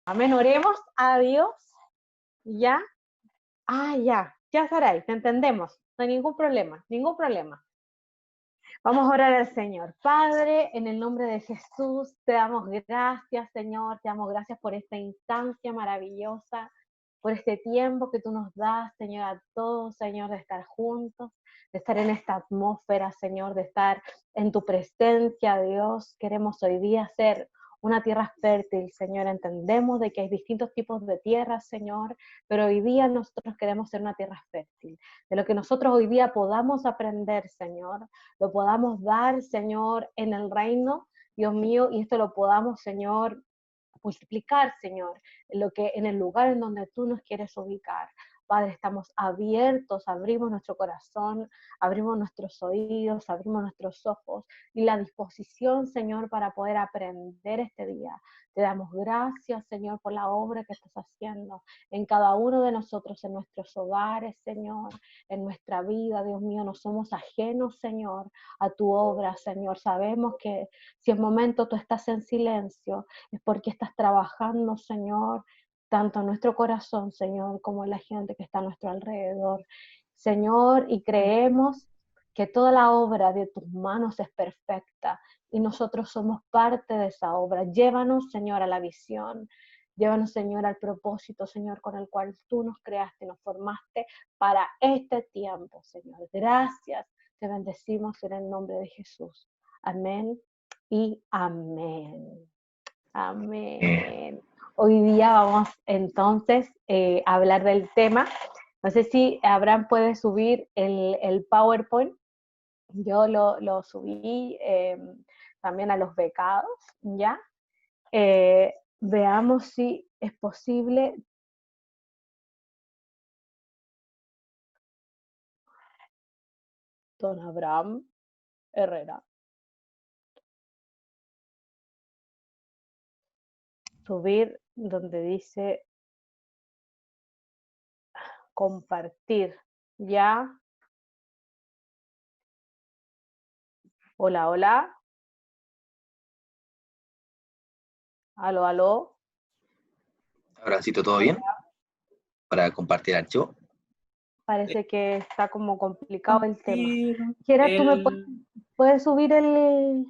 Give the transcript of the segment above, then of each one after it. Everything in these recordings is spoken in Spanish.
Amén, oremos a Dios, ¿ya? Ya, Saray, te entendemos, no hay ningún problema, ningún problema. Vamos a orar al Señor. Padre, en el nombre de Jesús, te damos gracias, Señor, te damos gracias por esta instancia maravillosa, por este tiempo que tú nos das, Señor, a todos, Señor, de estar juntos, de estar en esta atmósfera, Señor, de estar en tu presencia, Dios. Queremos hoy día ser una tierra fértil, Señor. Entendemos de que hay distintos tipos de tierras, Señor, pero hoy día nosotros queremos ser una tierra fértil. De lo que nosotros hoy día podamos aprender, Señor, lo podamos dar, Señor, en el reino, Dios mío, y esto lo podamos, Señor, multiplicar, Señor, en el lugar en donde tú nos quieres ubicar. Padre, estamos abiertos, abrimos nuestro corazón, abrimos nuestros oídos, abrimos nuestros ojos y la disposición, Señor, para poder aprender este día. Te damos gracias, Señor, por la obra que estás haciendo en cada uno de nosotros, en nuestros hogares, Señor, en nuestra vida, Dios mío. No somos ajenos, Señor, a tu obra, Señor. Sabemos que si en momento tú estás en silencio, es porque estás trabajando, Señor, tanto en nuestro corazón, Señor, como en la gente que está a nuestro alrededor. Señor, y creemos que toda la obra de tus manos es perfecta y nosotros somos parte de esa obra. Llévanos, Señor, a la visión. Llévanos, Señor, al propósito, Señor, con el cual tú nos creaste, nos formaste para este tiempo, Señor. Gracias. Te bendecimos en el nombre de Jesús. Amén y amén. Amén. Hoy día vamos entonces a hablar del tema. No sé si Abraham puede subir el PowerPoint. Yo lo subí también a los becados, ¿ya? Veamos si es posible. Don Abraham Herrera. Subir donde dice compartir, ¿ya? Hola, hola. Aló, aló. Abracito, ¿todo bien? Para compartir archivo. Parece que está como complicado el tema. Compartir Gerard, ¿tú me puedes subir el...?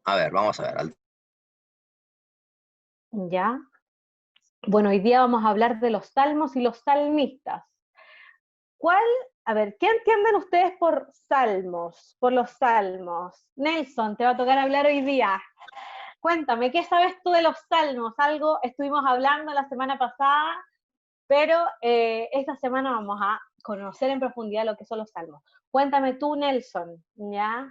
A ver, vamos a ver. Ya. Bueno, hoy día vamos a hablar de los salmos y los salmistas. A ver, ¿qué entienden ustedes por salmos, por los salmos? Nelson, te va a tocar hablar hoy día. Cuéntame, ¿qué sabes tú de los salmos? Algo estuvimos hablando la semana pasada, pero esta semana vamos a conocer en profundidad lo que son los salmos. Cuéntame tú, Nelson, ¿ya?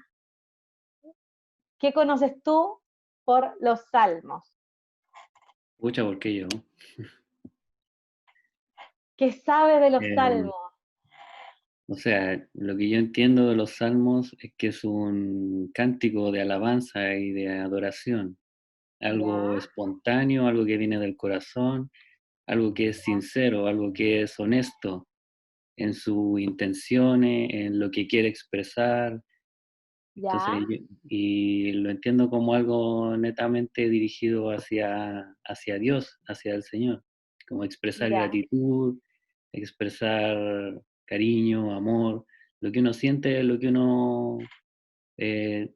¿Qué conoces tú por los salmos? Pucha, ¿por qué yo? ¿Qué sabes de los salmos? O sea, lo que yo entiendo de los salmos es que es un cántico de alabanza y de adoración, algo ¿Ya? espontáneo, algo que viene del corazón, algo que es sincero, algo que es honesto en sus intenciones, en lo que quiere expresar. ¿Ya? Entonces, y lo entiendo como algo netamente dirigido hacia Dios, hacia el Señor, como expresar ¿Ya? gratitud, expresar cariño, amor, lo que uno siente, lo que uno,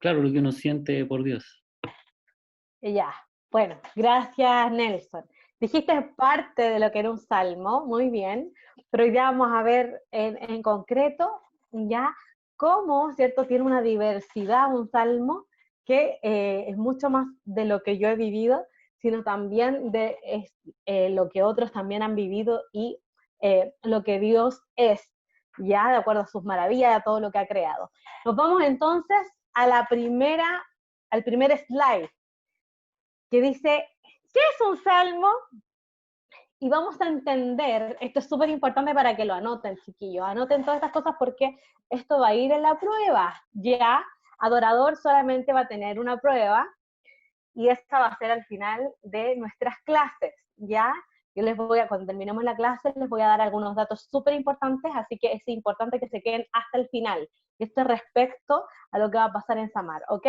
claro, lo que uno siente por Dios. Ya. Bueno, gracias, Nelson. Dijiste parte de lo que era un salmo, muy bien, pero ya vamos a ver en concreto, ya, cómo, ¿cierto? Tiene una diversidad un salmo que es mucho más de lo que yo he vivido, sino también de lo que otros también han vivido y lo que Dios es, ya, de acuerdo a sus maravillas, a todo lo que ha creado. Nos vamos entonces a al primer slide, que dice, ¿qué es un salmo? Y vamos a entender, esto es súper importante para que lo anoten, chiquillos, anoten todas estas cosas porque esto va a ir en la prueba, ya, Adorador solamente va a tener una prueba y esta va a ser al final de nuestras clases, ya. Yo cuando terminemos la clase, les voy a dar algunos datos súper importantes, así que es importante que se queden hasta el final. Esto es respecto a lo que va a pasar en Samar, ¿ok?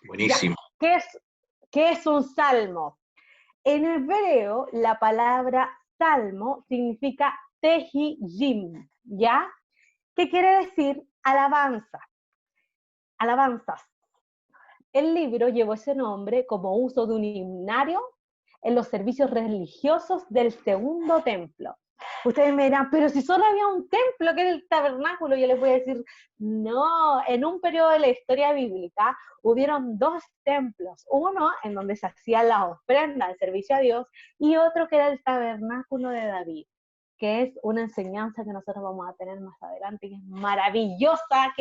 Buenísimo. Ya. ¿Qué es un salmo? En hebreo, la palabra salmo significa tehillim, ¿ya? ¿Qué quiere decir? Alabanza, alabanzas. El libro llevó ese nombre como uso de un himnario en los servicios religiosos del segundo templo. Ustedes me dirán, pero si solo había un templo que era el tabernáculo, yo les voy a decir, no, en un periodo de la historia bíblica hubieron dos templos, uno en donde se hacían las ofrendas, el servicio a Dios, y otro que era el tabernáculo de David, que es una enseñanza que nosotros vamos a tener más adelante, que es maravillosa,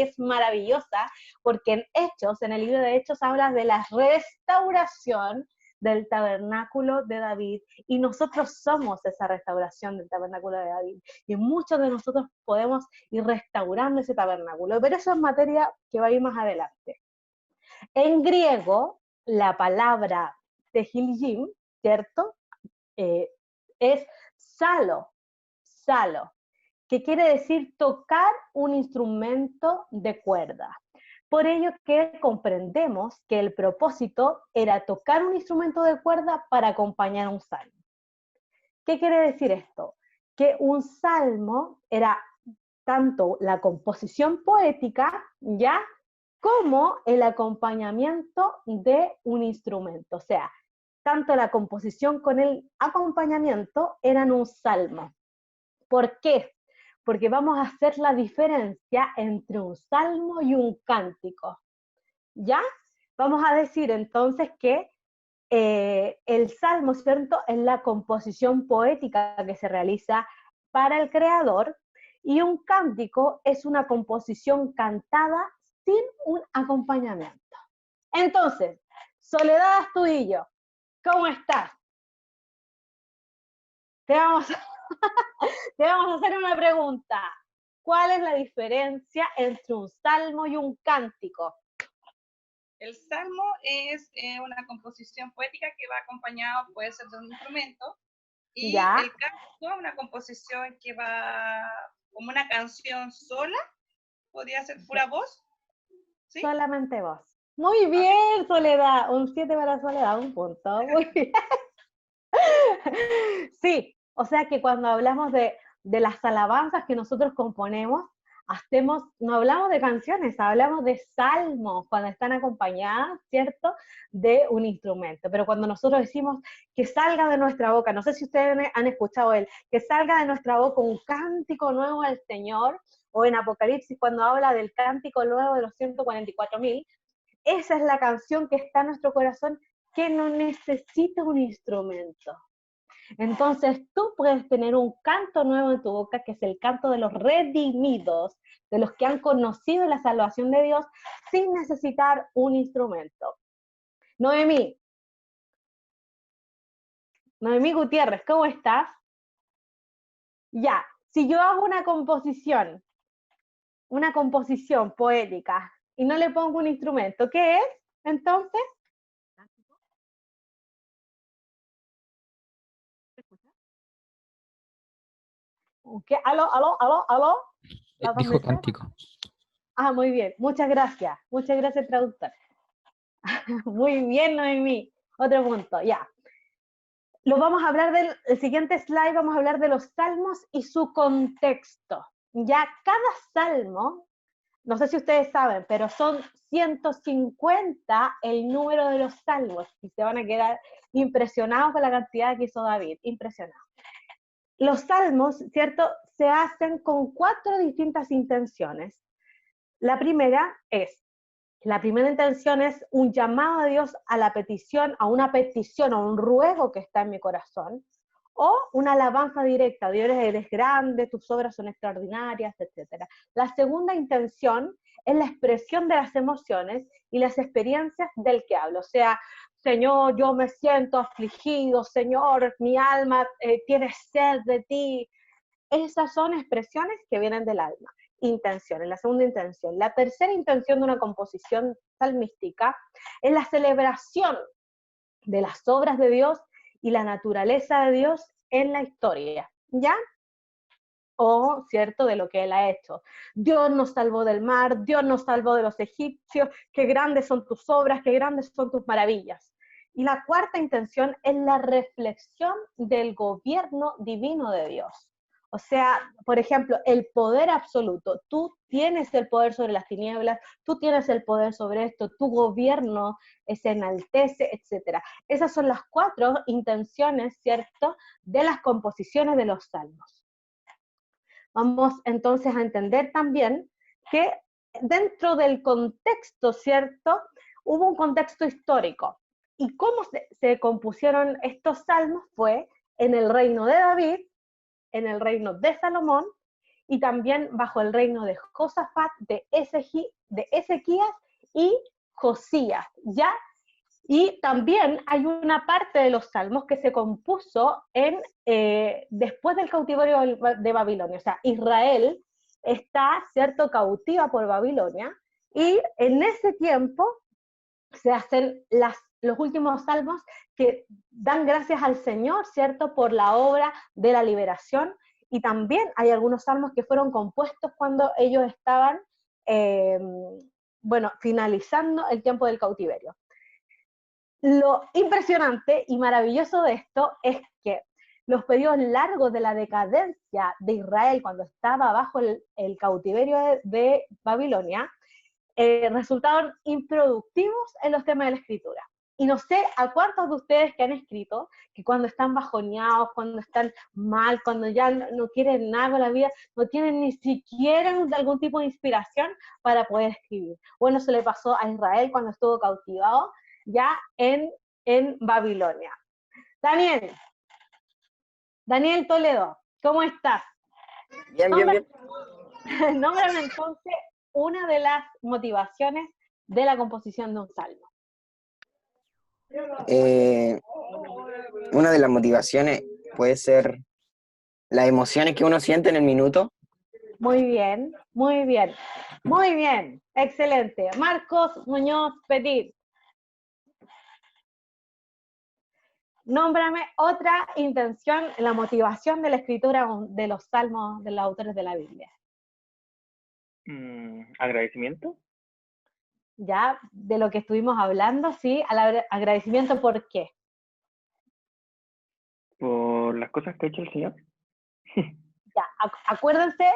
porque en Hechos, en el libro de Hechos, habla de la restauración del tabernáculo de David, y nosotros somos esa restauración del tabernáculo de David, y muchos de nosotros podemos ir restaurando ese tabernáculo, pero eso es materia que va a ir más adelante. En griego, la palabra tehillim, ¿cierto? Es salo, que quiere decir tocar un instrumento de cuerda. Por ello que comprendemos que el propósito era tocar un instrumento de cuerda para acompañar un salmo. ¿Qué quiere decir esto? Que un salmo era tanto la composición poética, ¿ya?, como el acompañamiento de un instrumento. O sea, tanto la composición con el acompañamiento eran un salmo. ¿Por qué? Porque vamos a hacer la diferencia entre un salmo y un cántico, ¿ya? Vamos a decir entonces que el salmo, ¿cierto?, es la composición poética que se realiza para el creador, y un cántico es una composición cantada sin un acompañamiento. Entonces, Soledad Astudillo, ¿cómo estás? Te vamos a hacer una pregunta. ¿Cuál es la diferencia entre un salmo y un cántico? El salmo es una composición poética que va acompañado, puede ser de un instrumento, y ¿Ya? el cántico es una composición que va como una canción sola, podría ser pura voz, ¿sí? Solamente vos. Muy bien, Soledad. Un 7 para Soledad, un punto. Muy bien. Sí, o sea que cuando hablamos de las alabanzas que nosotros componemos, no hablamos de canciones, hablamos de salmos, cuando están acompañadas, ¿cierto?, de un instrumento. Pero cuando nosotros decimos que salga de nuestra boca, no sé si ustedes han escuchado que salga de nuestra boca un cántico nuevo al Señor, o en Apocalipsis cuando habla del cántico nuevo de los 144.000, esa es la canción que está en nuestro corazón, que no necesita un instrumento. Entonces tú puedes tener un canto nuevo en tu boca, que es el canto de los redimidos, de los que han conocido la salvación de Dios sin necesitar un instrumento. Noemí Gutiérrez, ¿cómo estás? Ya, si yo hago una composición poética y no le pongo un instrumento, ¿qué es entonces? ¿Qué? ¿Aló? Dijo cántico. Ah, muy bien. Muchas gracias, traductor. Muy bien, Noemí. Otro punto, ya. Vamos a hablar el siguiente slide, vamos a hablar de los salmos y su contexto. Ya cada salmo, no sé si ustedes saben, pero son 150 el número de los salmos, y se van a quedar impresionados con la cantidad que hizo David, impresionados. Los salmos, ¿cierto?, se hacen con 4 distintas intenciones. La primera intención es un llamado a Dios a una petición, o un ruego que está en mi corazón, o una alabanza directa: Dios eres grande, tus obras son extraordinarias, etc. La segunda intención es la expresión de las emociones y las experiencias del que hablo, o sea, Señor, yo me siento afligido, Señor, mi alma tiene sed de ti. Esas son expresiones que vienen del alma. Intenciones, la segunda intención. La tercera intención de una composición salmística es la celebración de las obras de Dios y la naturaleza de Dios en la historia, ¿ya? O, ¿cierto?, de lo que Él ha hecho. Dios nos salvó del mar, Dios nos salvó de los egipcios, qué grandes son tus obras, qué grandes son tus maravillas. Y la cuarta intención es la reflexión del gobierno divino de Dios. O sea, por ejemplo, el poder absoluto. Tú tienes el poder sobre las tinieblas, tú tienes el poder sobre esto, tu gobierno se enaltece, etc. Esas son las 4 intenciones, ¿cierto?, de las composiciones de los salmos. Vamos entonces a entender también que dentro del contexto, ¿cierto?, hubo un contexto histórico. ¿Y cómo se compusieron estos salmos? Fue en el reino de David, en el reino de Salomón, y también bajo el reino de Josafat, de Ezequías y Josías, ¿ya? Y también hay una parte de los salmos que se compuso después del cautiverio de Babilonia. O sea, Israel está, ¿cierto?, cautiva por Babilonia, y en ese tiempo se hacen los últimos salmos que dan gracias al Señor, ¿cierto?, por la obra de la liberación. Y también hay algunos salmos que fueron compuestos cuando ellos estaban, finalizando el tiempo del cautiverio. Lo impresionante y maravilloso de esto es que los periodos largos de la decadencia de Israel cuando estaba bajo el cautiverio de Babilonia resultaron improductivos en los temas de la escritura. Y no sé a cuántos de ustedes que han escrito que cuando están bajoneados, cuando están mal, cuando ya no quieren nada con la vida, no tienen ni siquiera algún tipo de inspiración para poder escribir. Bueno, eso le pasó a Israel cuando estuvo cautivado ya en Babilonia. Daniel Toledo, ¿cómo estás? Bien, bien, bien. Nómbrame entonces una de las motivaciones de la composición de un salmo. Una de las motivaciones puede ser las emociones que uno siente en el minuto. Muy bien, muy bien, muy bien, excelente. Marcos Muñoz Petit. Nómbrame otra intención, la motivación de la escritura de los salmos de los autores de la Biblia. Agradecimiento. Ya, de lo que estuvimos hablando, sí, agradecimiento, ¿por qué? Por las cosas que ha hecho el Señor. Ya, acuérdense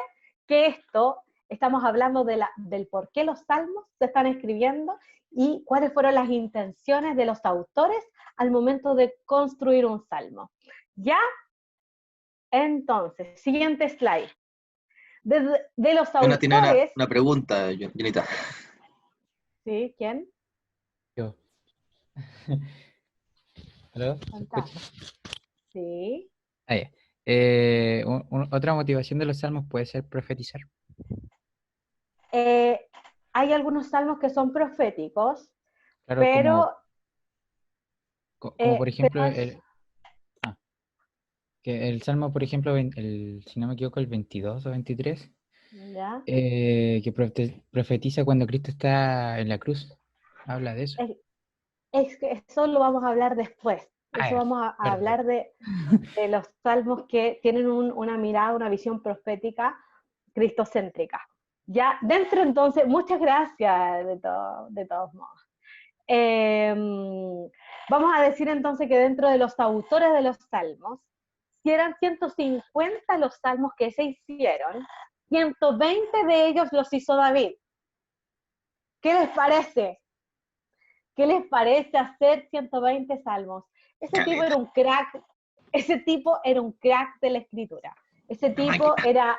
que estamos hablando del por qué los salmos se están escribiendo y cuáles fueron las intenciones de los autores al momento de construir un salmo. ¿Ya? Entonces, siguiente slide. De los autores... Tiene una pregunta, Jonita. ¿Sí? ¿Quién? Yo. ¿Aló? ¿Se escucha? Sí. Ah, ya. Otra motivación de los salmos puede ser profetizar. Hay algunos salmos que son proféticos, Claro, pero... como por ejemplo, pero que el salmo, por ejemplo, si no me equivoco, el 22 o 23, ¿ya? que profetiza cuando Cristo está en la cruz. Habla de eso. Es que eso lo vamos a hablar después. Eso Ya, vamos a perdón. hablar de los salmos que tienen una mirada, una visión profética cristocéntrica. Ya, dentro entonces, muchas gracias de todos modos. Vamos a decir entonces que dentro de los autores de los salmos, si eran 150 los salmos que se hicieron, 120 de ellos los hizo David. ¿Qué les parece? ¿Qué les parece hacer 120 salmos? Ese tipo era un crack, ese tipo era un crack de la escritura. Ese tipo era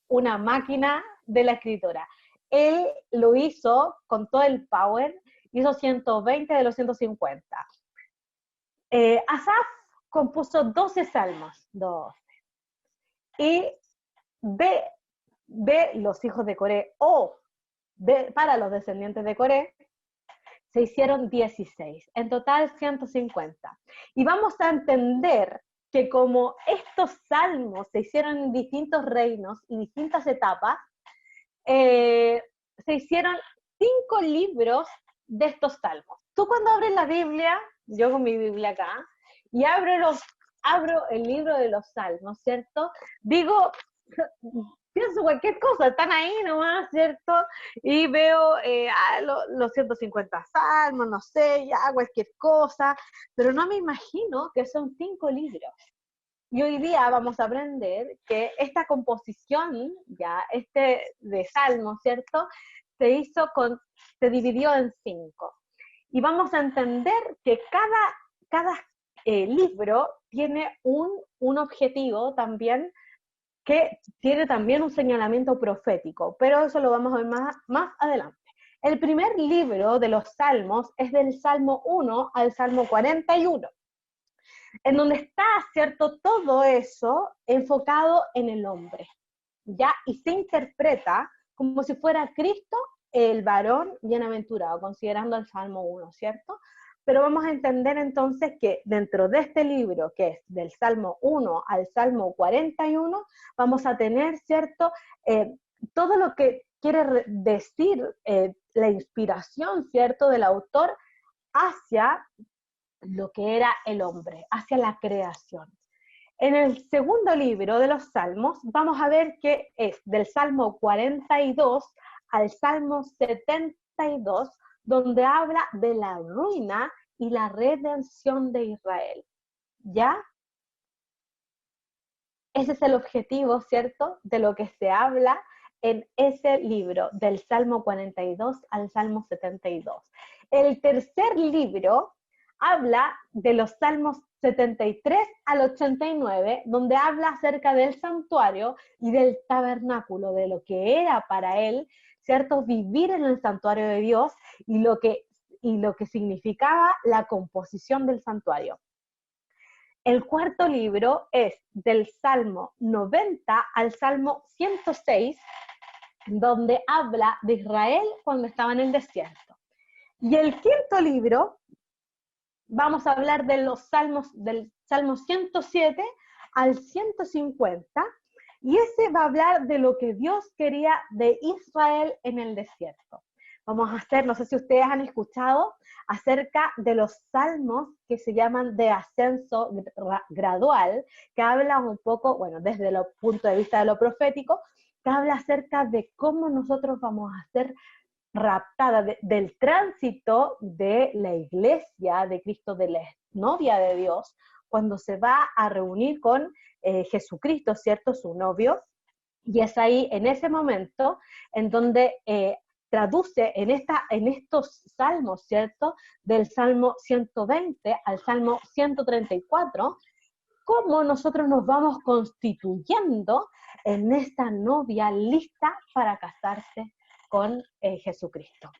una máquina de la escritura. Él lo hizo con todo el power, hizo 120 de los 150. Asaf compuso 12 salmos, 12. Y de los hijos de Coré, para los descendientes de Coré, se hicieron 16, en total 150. Y vamos a entender que como estos salmos se hicieron en distintos reinos y distintas etapas, se hicieron 5 libros de estos salmos. Tú cuando abres la Biblia, yo con mi Biblia acá, y abro el libro de los salmos, ¿cierto? pienso cualquier cosa, están ahí nomás, ¿cierto? Y veo los 150 salmos, no sé, ya cualquier cosa, pero no me imagino que son 5 libros. Y hoy día vamos a aprender que esta composición, ya, de salmos, ¿cierto? Se dividió en 5. Y vamos a entender que cada libro tiene un objetivo también, que tiene también un señalamiento profético, pero eso lo vamos a ver más adelante. El primer libro de los Salmos es del Salmo 1 al Salmo 41, en donde está, ¿cierto?, todo eso enfocado en el hombre, ¿ya? Y se interpreta como si fuera Cristo el varón bienaventurado, considerando el Salmo 1, ¿cierto? Pero vamos a entender entonces que dentro de este libro, que es del Salmo 1 al Salmo 41, vamos a tener, ¿cierto?, todo lo que quiere decir la inspiración, ¿cierto?, del autor hacia lo que era el hombre, hacia la creación. En el segundo libro de los Salmos, vamos a ver que es del Salmo 42 al Salmo 72, donde habla de la ruina y la redención de Israel. ¿Ya? Ese es el objetivo, ¿cierto?, de lo que se habla en ese libro, del Salmo 42 al Salmo 72. El tercer libro habla de los Salmos 73 al 89, donde habla acerca del santuario y del tabernáculo, de lo que era para él, ¿cierto?, vivir en el santuario de Dios y lo que significaba la composición del santuario. El cuarto libro es del Salmo 90 al Salmo 106, donde habla de Israel cuando estaba en el desierto. Y el quinto libro, vamos a hablar de los salmos, del Salmo 107 al 150, y ese va a hablar de lo que Dios quería de Israel en el desierto. Vamos a hacer, no sé si ustedes han escuchado acerca de los salmos que se llaman de ascenso gradual, que hablan un poco, bueno, desde el punto de vista de lo profético, que habla acerca de cómo nosotros vamos a ser raptada, del tránsito de la iglesia de Cristo, de la novia de Dios, cuando se va a reunir con Jesucristo, ¿cierto?, su novio, y es ahí, en ese momento, en donde traduce en estos salmos, ¿cierto?, del Salmo 120 al Salmo 134, cómo nosotros nos vamos constituyendo en esta novia lista para casarse con Jesucristo.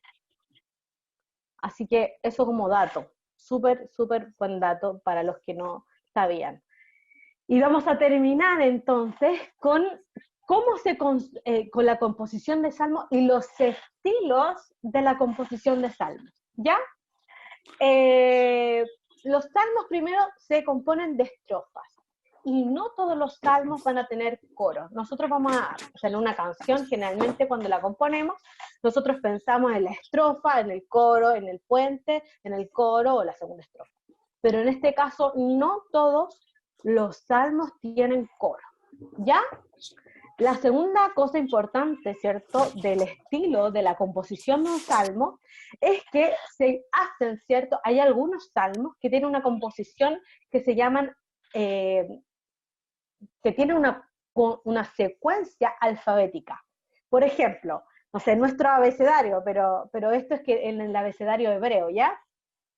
Así que eso como dato, súper buen dato para los que no sabían. Y vamos a terminar entonces con con la composición de salmos y los estilos de la composición de salmos, ¿ya? Los salmos primero se componen de estrofas, y no todos los salmos van a tener coro. Nosotros vamos a hacer una canción, generalmente cuando la componemos, nosotros pensamos en la estrofa, en el coro, en el puente, en el coro o la segunda estrofa. Pero en este caso, no todos los salmos tienen coro, ¿ya? La segunda cosa importante, ¿cierto?, del estilo de la composición de un salmo, es que se hacen, ¿cierto?, hay algunos salmos que tienen una composición que se llaman, que tienen una secuencia alfabética. Por ejemplo, no sé, nuestro abecedario, pero esto es que en el abecedario hebreo, ¿ya?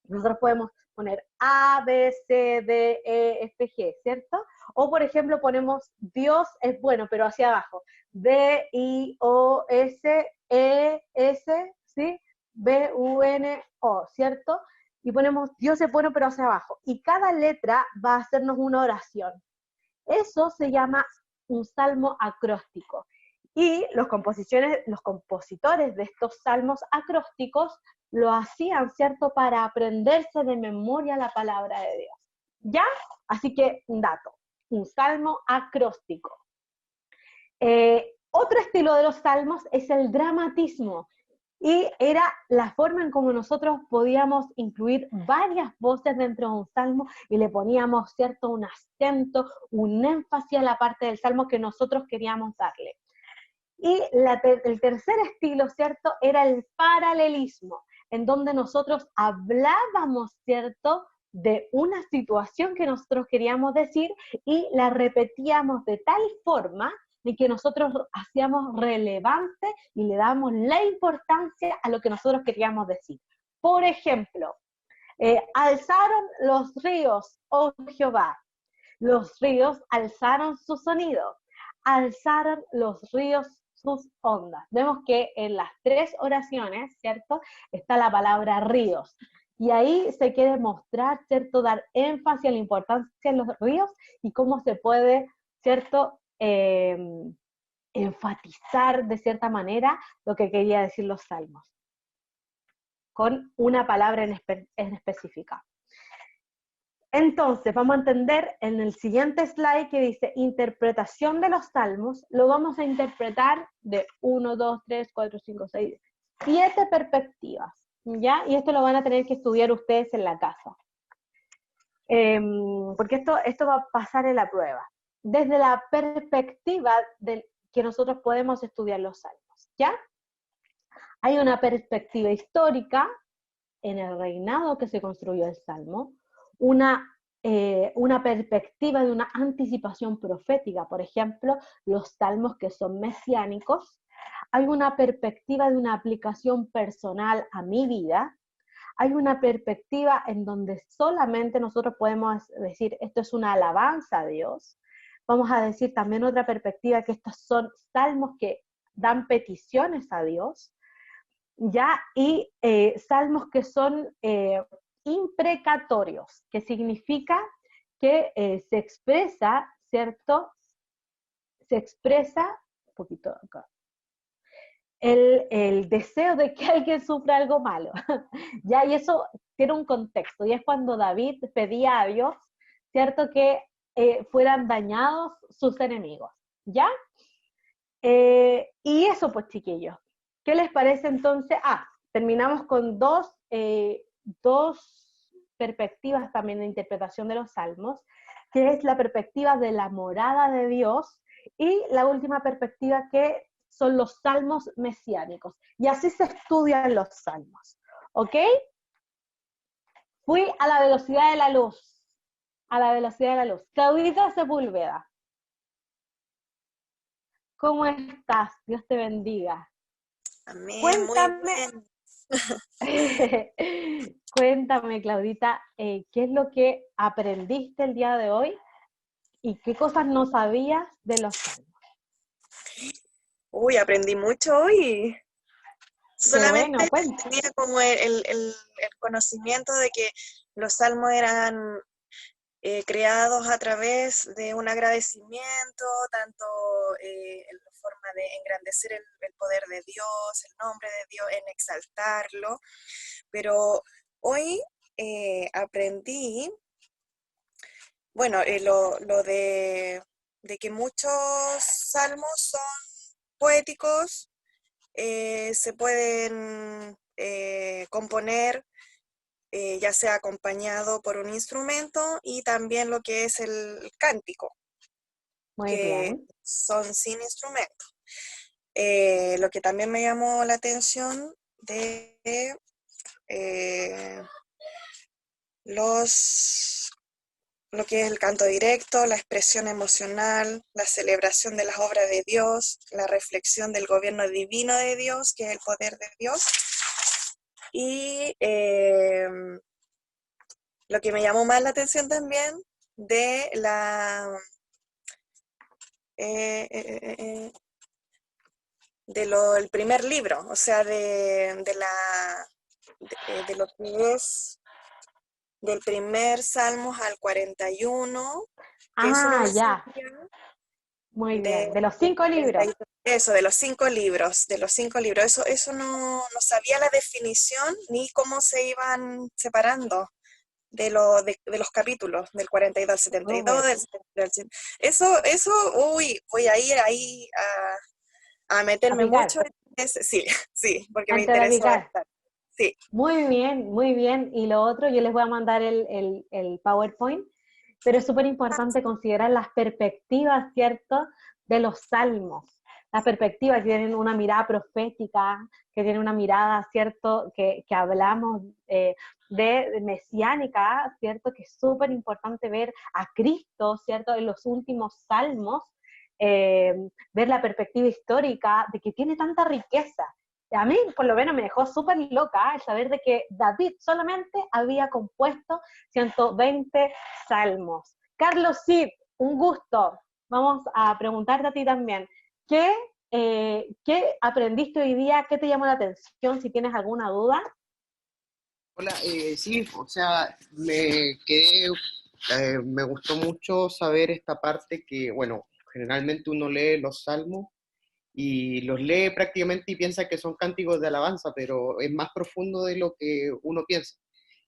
Nosotros podemos poner A, B, C, D, E, F, G, ¿cierto? O, por ejemplo, ponemos Dios es bueno, pero hacia abajo. D, I, O, S, E, S, ¿sí? B, U, N, O, ¿cierto? Y ponemos Dios es bueno, pero hacia abajo. Y cada letra va a hacernos una oración. Eso se llama un salmo acróstico. Y los compositores de estos salmos acrósticos lo hacían, ¿cierto?, para aprenderse de memoria la palabra de Dios. ¿Ya? Así que, un dato, un salmo acróstico. Otro estilo de los salmos es el dramatismo, y era la forma en cómo nosotros podíamos incluir varias voces dentro de un salmo y le poníamos, ¿cierto?, un acento, un énfasis a la parte del salmo que nosotros queríamos darle. Y el tercer estilo, ¿cierto? Era el paralelismo, en donde nosotros hablábamos, ¿cierto?, de una situación que nosotros queríamos decir y la repetíamos de tal forma de que nosotros hacíamos relevante y le damos la importancia a lo que nosotros queríamos decir. Por ejemplo, alzaron los ríos, oh Jehová. Los ríos alzaron su sonido. Alzaron los ríos sus ondas. Vemos que en las 3 oraciones, ¿cierto?, está la palabra ríos. Y ahí se quiere mostrar, ¿cierto?, dar énfasis a la importancia de los ríos y cómo se puede, ¿cierto?, enfatizar de cierta manera lo que quería decir los salmos, con una palabra en específica. Entonces, vamos a entender en el siguiente slide que dice interpretación de los salmos, lo vamos a interpretar de 1, 2, 3, 4, 5, 6, 7 perspectivas, ¿ya? Y esto lo van a tener que estudiar ustedes en la casa. Porque esto va a pasar en la prueba. Desde la perspectiva que nosotros podemos estudiar los salmos, ¿ya? Hay una perspectiva histórica en el reinado que se construyó el salmo, una perspectiva de una anticipación profética, por ejemplo, los salmos que son mesiánicos. Hay una perspectiva de una aplicación personal a mi vida. Hay una perspectiva en donde solamente nosotros podemos decir, esto es una alabanza a Dios. Vamos a decir también otra perspectiva, que estos son salmos que dan peticiones a Dios, ¿ya? Y salmos que son imprecatorios, que significa que se expresa, ¿cierto? Se expresa, un poquito acá, el deseo de que alguien sufra algo malo, ¿ya? Y eso tiene un contexto, y es cuando David pedía a Dios, ¿cierto?, que fueran dañados sus enemigos, ¿ya? Y eso, pues, chiquillos, ¿qué les parece entonces? Terminamos con dos perspectivas también de interpretación de los salmos, que es la perspectiva de la morada de Dios, y la última perspectiva que son los salmos mesiánicos. Y así se estudian los salmos, ¿ok? Fui a la velocidad de la luz, a la velocidad de la luz. Claudita Sepúlveda, ¿cómo estás? Dios te bendiga. Amén, Cuéntame, muy bien. cuéntame, Claudita, ¿qué es lo que aprendiste el día de hoy y qué cosas no sabías de los salmos? Uy, aprendí mucho hoy. Solamente bueno, cuenta. tenía como el conocimiento de que los salmos eran creados a través de un agradecimiento, tanto en la forma de engrandecer el poder de Dios, el nombre de Dios, en exaltarlo. Pero hoy aprendí, bueno, lo de que muchos salmos son poéticos, se pueden componer ya sea acompañado por un instrumento, y también lo que es el cántico, Muy que bien. son sin instrumento. Lo que también me llamó la atención de lo que es el canto directo, la expresión emocional, la celebración de las obras de Dios, la reflexión del gobierno divino de Dios, que es el poder de Dios, y lo que me llamó más la atención también de el primer libro, o sea, de lo que es del primer Salmos al 41, que es una Ya. serie Muy bien. De los 5 libros. Eso, de los 5 libros, eso no sabía la definición ni cómo se iban separando de los capítulos, del 42 al 72, del 72 eso, voy a ir ahí a meterme mucho en ese, sí, porque me interesó bastante. Sí. Muy bien. Y lo otro, yo les voy a mandar el PowerPoint, pero es súper importante considerar las perspectivas, ¿cierto?, de los salmos. la perspectiva, que tienen una mirada profética, que tienen una mirada, ¿cierto?, que hablamos de mesiánica, ¿cierto?, que es súper importante ver a Cristo, ¿cierto?, en los últimos salmos, ver la perspectiva histórica de que tiene tanta riqueza. A mí, por lo menos, me dejó súper loca el saber de que David solamente había compuesto 120 salmos. Carlos Cid, un gusto. Vamos a preguntarte a ti también. ¿Qué aprendiste hoy día? ¿Qué te llamó la atención? Si tienes alguna duda. Hola, sí, o sea, me gustó mucho saber esta parte que, bueno, generalmente uno lee los salmos y los lee prácticamente y piensa que son cánticos de alabanza, pero es más profundo de lo que uno piensa.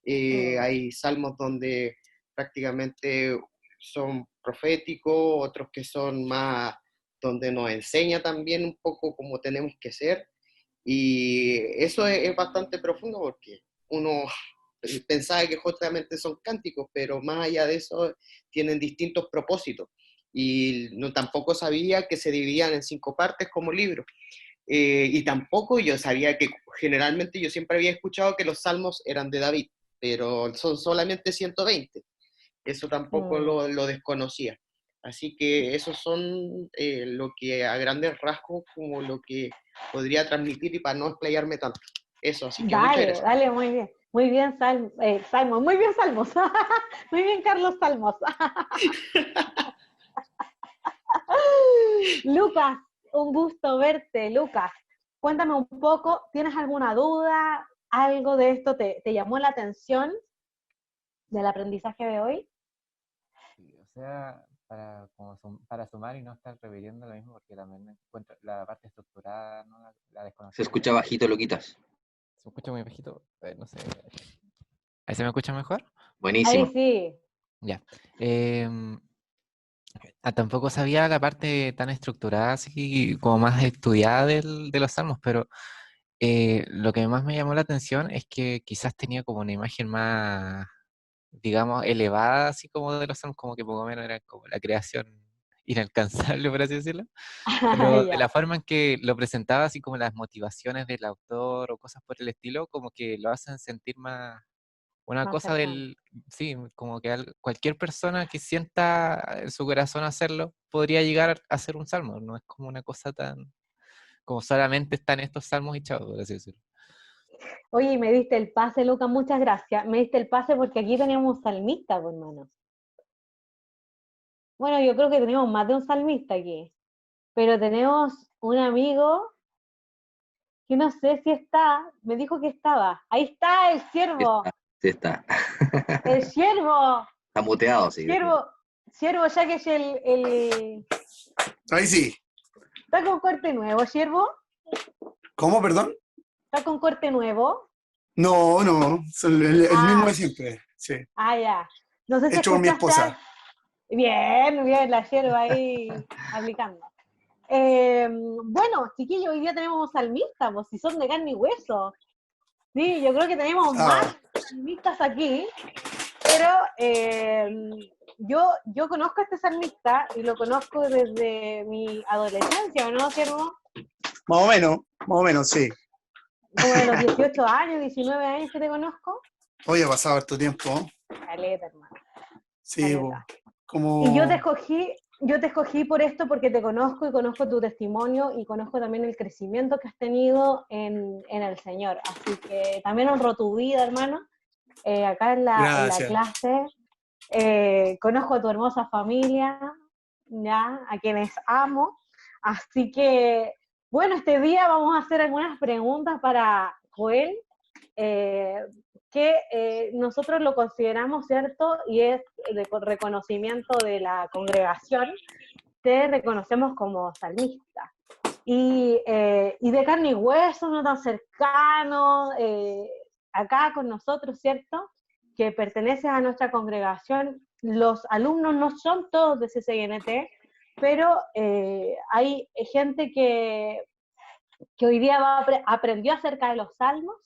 Hay salmos donde prácticamente son proféticos, otros que son más, donde nos enseña también un poco cómo tenemos que ser, y eso es bastante profundo porque uno pensaba que justamente son cánticos, pero más allá de eso tienen distintos propósitos. Y no, tampoco sabía que se dividían en 5 partes como libros. Y tampoco yo sabía que generalmente yo siempre había escuchado que los salmos eran de David, pero son solamente 120. Eso tampoco lo desconocía. Así que esos son lo que a grandes rasgos como lo que podría transmitir y para no explayarme tanto. Eso, así que muchas gracias. Dale, muy bien. Muy bien, Salmos. Muy bien, Salmos. Muy bien, Carlos Salmos. Lucas, un gusto verte, Lucas. Cuéntame un poco, ¿tienes alguna duda? ¿Algo de esto te llamó la atención del aprendizaje de hoy? Sí, o sea, para sumar y no estar repitiendo lo mismo, porque también encuentro la parte estructurada, ¿no? La desconocida. Se escucha bajito, Luquitas. ¿Se me escucha muy bajito? No sé. ¿Ahí se me escucha mejor? Buenísimo. Ahí sí. Ya. Tampoco sabía la parte tan estructurada, así como más estudiada de los salmos, pero lo que más me llamó la atención es que quizás tenía como una imagen más, digamos, elevada, así como de los salmos, como que poco menos era como la creación inalcanzable, por así decirlo. Pero de la forma en que lo presentaba, así como las motivaciones del autor o cosas por el estilo, como que lo hacen sentir más una Más cosa cercano. sí, como que cualquier persona que sienta en su corazón hacerlo podría llegar a hacer un salmo, no es como una cosa tan, como solamente están estos salmos y chao, por así decirlo. Oye, me diste el pase, Lucas, muchas gracias. Me diste el pase porque aquí teníamos salmista, pues, hermano. Bueno, yo creo que tenemos más de un salmista aquí, pero tenemos un amigo que no sé si está, me dijo que estaba. Ahí está el siervo, Sí está. el siervo, Está muteado, sí. siervo, ya que es el... Ahí sí. ¿Está con corte nuevo, siervo? ¿Cómo, perdón? ¿Está con corte nuevo? No, no, son el mismo de siempre, sí. Ah, ya. No sé si Hecho por mi escuchaste esposa. Bien, bien, la sierva ahí aplicando. Bueno, chiquillos, hoy día tenemos salmistas, pues si son de carne y hueso. Sí, yo creo que tenemos más salmistas aquí, pero yo conozco a este salmista y lo conozco desde mi adolescencia, ¿no, siervo? Más o menos, sí. Como de los 18 años, 19 años que te conozco. Hoy ha pasado harto tiempo. Caleta, hermano. Sí, como... Y yo te escogí por esto porque te conozco y conozco tu testimonio y conozco también el crecimiento que has tenido en el Señor. Así que también honro tu vida, hermano. Acá en la clase conozco a tu hermosa familia, ¿ya? A quienes amo. Así que, bueno, este día vamos a hacer algunas preguntas para Joel, que nosotros lo consideramos, ¿cierto? Y es de reconocimiento de la congregación, te reconocemos como salmista. Y de carne y hueso, no tan cercano, acá con nosotros, ¿cierto? Que perteneces a nuestra congregación. Los alumnos no son todos de CCNT, pero hay gente que hoy día aprendió acerca de los salmos,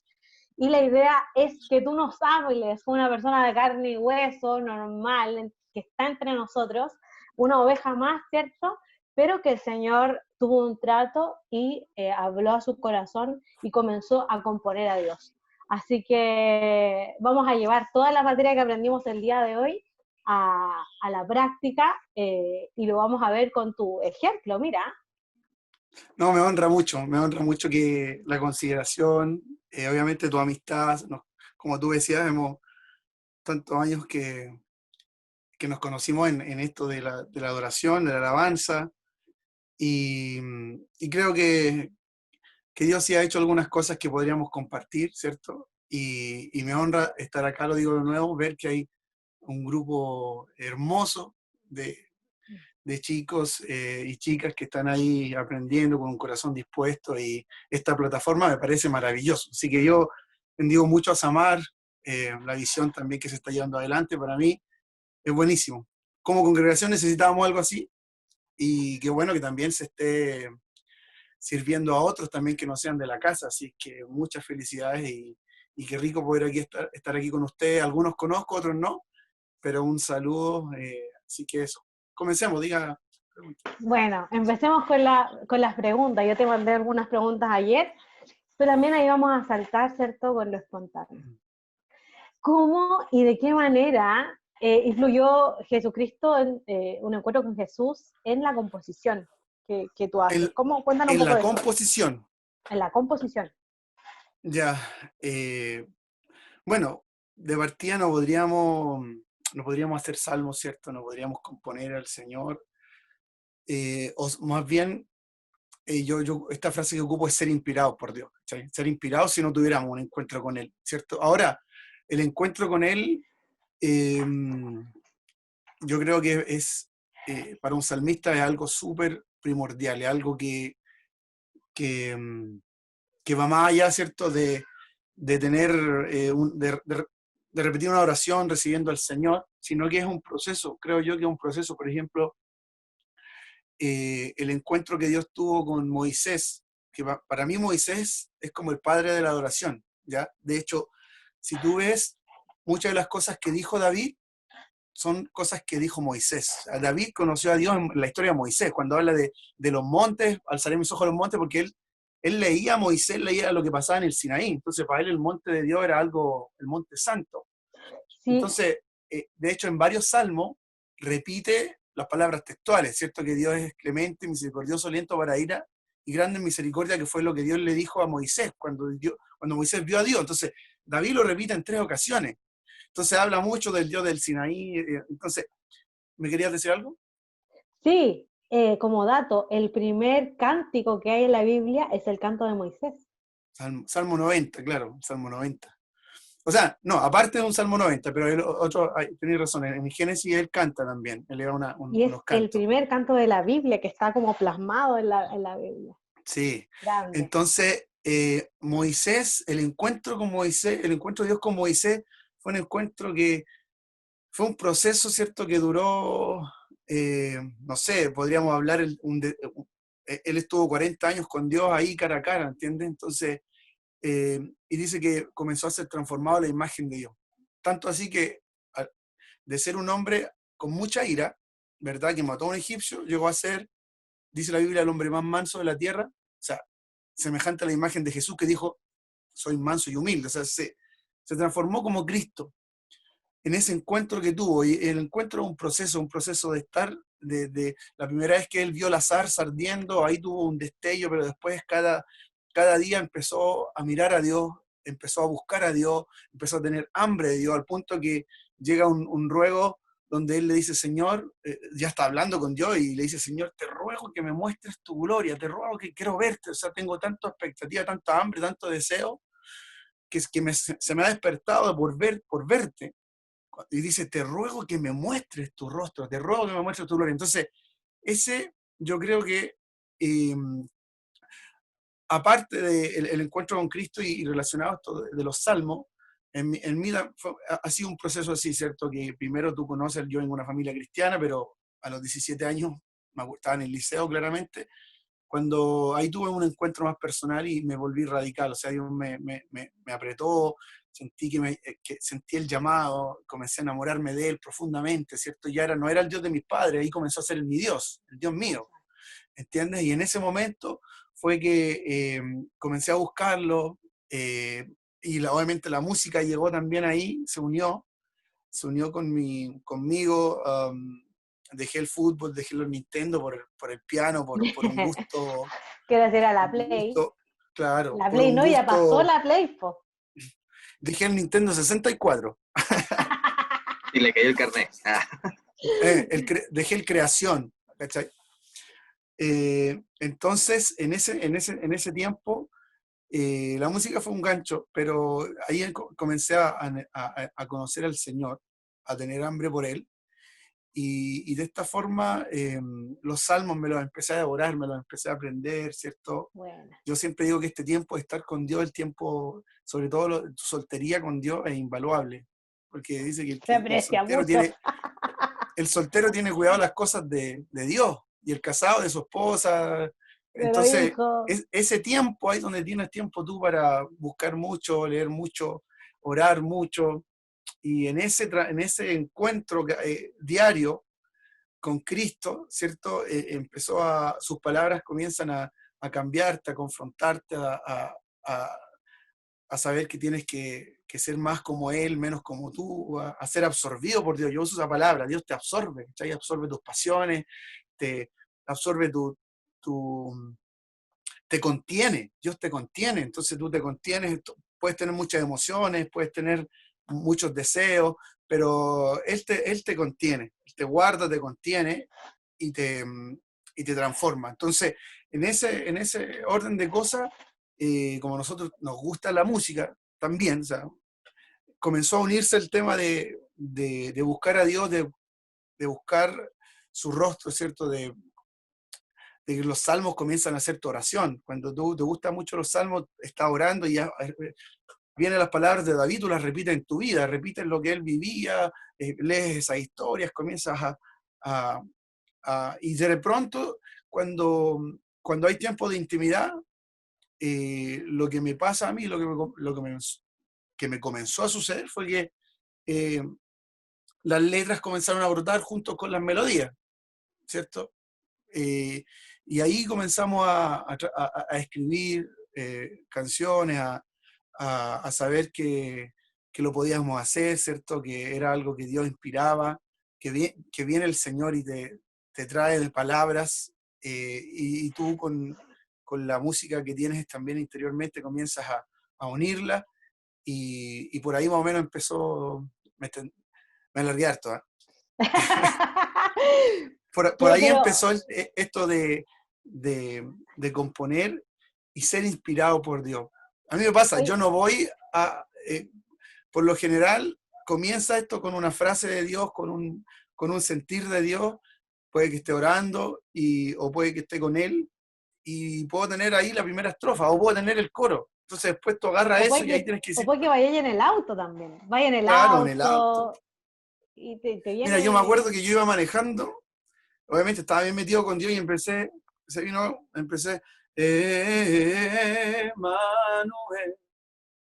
y la idea es que tú nos hables, una persona de carne y hueso, normal, que está entre nosotros, una oveja más, ¿cierto? Pero que el Señor tuvo un trato y habló a su corazón y comenzó a componer a Dios. Así que vamos a llevar toda la materia que aprendimos el día de hoy a la práctica y lo vamos a ver con tu ejemplo, mira. No, me honra mucho que la consideración, obviamente tu amistad, como tú decías, hemos tantos años que nos conocimos en esto de la adoración, de la alabanza, y creo que Dios sí ha hecho algunas cosas que podríamos compartir, ¿cierto? Y me honra estar acá, lo digo de nuevo, ver que hay un grupo hermoso de chicos y chicas que están ahí aprendiendo con un corazón dispuesto, y esta plataforma me parece maravilloso. Así que yo bendigo mucho a Samar, la visión también que se está llevando adelante, para mí es buenísimo. Como congregación necesitábamos algo así, y qué bueno que también se esté sirviendo a otros también que no sean de la casa, así que muchas felicidades y qué rico poder estar aquí con ustedes. Algunos conozco, otros no, pero un saludo, así que eso. Comencemos, diga. Bueno, empecemos con las preguntas. Yo te mandé algunas preguntas ayer, pero también ahí vamos a saltar, ¿cierto?, con lo espontáneo. ¿Cómo y de qué manera influyó Jesucristo en un encuentro con Jesús en la composición que tú haces? ¿Cómo? Cuéntanos un En poco la de eso. composición. En la composición. Ya. Bueno, de partida no podríamos hacer salmos, ¿cierto? No podríamos componer al Señor. O más bien, esta frase que ocupo es ser inspirados por Dios, ¿cachai? Ser inspirados si no tuviéramos un encuentro con Él, ¿cierto? Ahora, el encuentro con Él, yo creo que para un salmista es algo súper primordial, es algo que va más allá, ¿cierto?, de tener, de repetir una oración recibiendo al Señor, sino que es un proceso, creo yo que es un proceso. Por ejemplo, el encuentro que Dios tuvo con Moisés, que para mí Moisés es como el padre de la adoración, ¿ya? De hecho, si tú ves, muchas de las cosas que dijo David son cosas que dijo Moisés. David conoció a Dios en la historia de Moisés, cuando habla de los montes, alzaré mis ojos a los montes, porque él leía, Moisés leía lo que pasaba en el Sinaí, entonces para él el monte de Dios era algo, el monte santo. Sí. Entonces, de hecho, en varios salmos repite las palabras textuales, ¿cierto? Que Dios es clemente, misericordioso, lento para ira y grande en misericordia, que fue lo que Dios le dijo a Moisés cuando Moisés vio a Dios. Entonces, David lo repite en 3 ocasiones. Entonces, habla mucho del Dios del Sinaí. Entonces, ¿me querías decir algo? Sí, como dato, el primer cántico que hay en la Biblia es el canto de Moisés. Salmo 90, claro, Salmo 90. O sea, no, aparte de un Salmo 90, pero el otro, tenéis razón, en Génesis él canta también, él era y es unos cantos. El primer canto de la Biblia que está como plasmado en la Biblia. Sí, grande. Entonces Moisés, el encuentro con Moisés, el encuentro de Dios con Moisés fue un encuentro que fue un proceso, ¿cierto?, que duró, no sé, podríamos hablar, él estuvo 40 años con Dios ahí cara a cara, ¿entiendes? Entonces, y dice que comenzó a ser transformado a la imagen de Dios. Tanto así que, de ser un hombre con mucha ira, ¿verdad?, que mató a un egipcio, llegó a ser, dice la Biblia, el hombre más manso de la tierra, o sea, semejante a la imagen de Jesús, que dijo, soy manso y humilde, o sea, se transformó como Cristo en ese encuentro que tuvo. Y el encuentro es un proceso de estar, la primera vez que él vio la zarza ardiendo, ahí tuvo un destello, pero después cada día empezó a mirar a Dios, empezó a buscar a Dios, empezó a tener hambre de Dios, al punto que llega un ruego donde él le dice, Señor, ya está hablando con Dios, y le dice, Señor, te ruego que me muestres tu gloria, te ruego que quiero verte, o sea, tengo tanta expectativa, tanta hambre, tanto deseo, que se me ha despertado por verte. Y dice, te ruego que me muestres tu rostro, te ruego que me muestres tu gloria. Entonces, yo creo que, aparte del encuentro con Cristo y relacionado a esto de los salmos, en mí ha sido un proceso así, ¿cierto? Que primero tú conoces, yo en una familia cristiana, pero a los 17 años, estaba en el liceo claramente, cuando ahí tuve un encuentro más personal y me volví radical, o sea, Dios me apretó, sentí que sentí el llamado, comencé a enamorarme de él profundamente, ¿cierto? Ya no era el Dios de mis padres, ahí comenzó a ser mi Dios, el Dios mío. ¿entiendes? Y en ese momento fue que comencé a buscarlo, obviamente la música llegó también ahí, se unió conmigo. Dejé el fútbol, dejé los Nintendo por el piano, por un gusto, Quiero decir a la un Play. gusto, claro, La por Play un no, ya pasó gusto. la Play, po. Dejé el Nintendo 64. Y le cayó el carnet. Ah, Dejé el Creación, ¿cachai? Entonces, en ese tiempo, la música fue un gancho, pero ahí comencé a conocer al Señor, a tener hambre por Él, y de esta forma los salmos me los empecé a devorar, me los empecé a aprender, ¿cierto? Bueno. Yo siempre digo que este tiempo de estar con Dios, el tiempo, sobre todo tu soltería con Dios, es invaluable, porque dice que Se aprecia mucho. el soltero tiene cuidado de las cosas de Dios, y el casado de su esposa. Entonces, ese tiempo ahí donde tienes tiempo tú para buscar mucho, leer mucho, orar mucho, y en ese encuentro diario con Cristo, ¿cierto? Sus palabras comienzan a cambiarte, a confrontarte, a saber que tienes que ser más como Él, menos como tú, a ser absorbido por Dios. Yo uso esa palabra, Dios te absorbe, ¿cachai? Absorbe tus pasiones, te absorbe te contiene, Dios te contiene, entonces tú te contienes, puedes tener muchas emociones, puedes tener muchos deseos, pero Él te contiene, Él te guarda, te contiene y te transforma. Entonces, en ese orden de cosas, como a nosotros nos gusta la música también, o sea, comenzó a unirse el tema de buscar a Dios, de buscar su rostro, ¿cierto? De que los salmos comienzan a hacer tu oración. Cuando tú te gustan mucho los salmos, estás orando y ya vienen las palabras de David, tú las repites en tu vida, repites lo que él vivía, lees esas historias, comienzas y de pronto, cuando hay tiempo de intimidad, lo que me pasa a mí, que me comenzó a suceder fue que las letras comenzaron a brotar junto con las melodías, ¿cierto? Y ahí comenzamos a escribir canciones, a saber que lo podíamos hacer, ¿cierto? Que era algo que Dios inspiraba, que viene el Señor y te trae de palabras, y tú con la música que tienes también interiormente comienzas a unirla, y por ahí más o menos empezó, me alargué harto, ¿eh? Por ahí empezó esto de componer y ser inspirado por Dios. A mí me pasa, yo no voy por lo general, comienza esto con una frase de Dios, con un sentir de Dios, puede que esté orando, o puede que esté con Él, y puedo tener ahí la primera estrofa, o puedo tener el coro. Entonces después tú agarras eso y ahí tienes que decir... O puede que vaya en el auto también, vaya en el claro, auto. en el auto. Y te viene... Mira, yo me acuerdo que yo iba manejando, obviamente estaba bien metido con Dios y empecé, Emmanuel,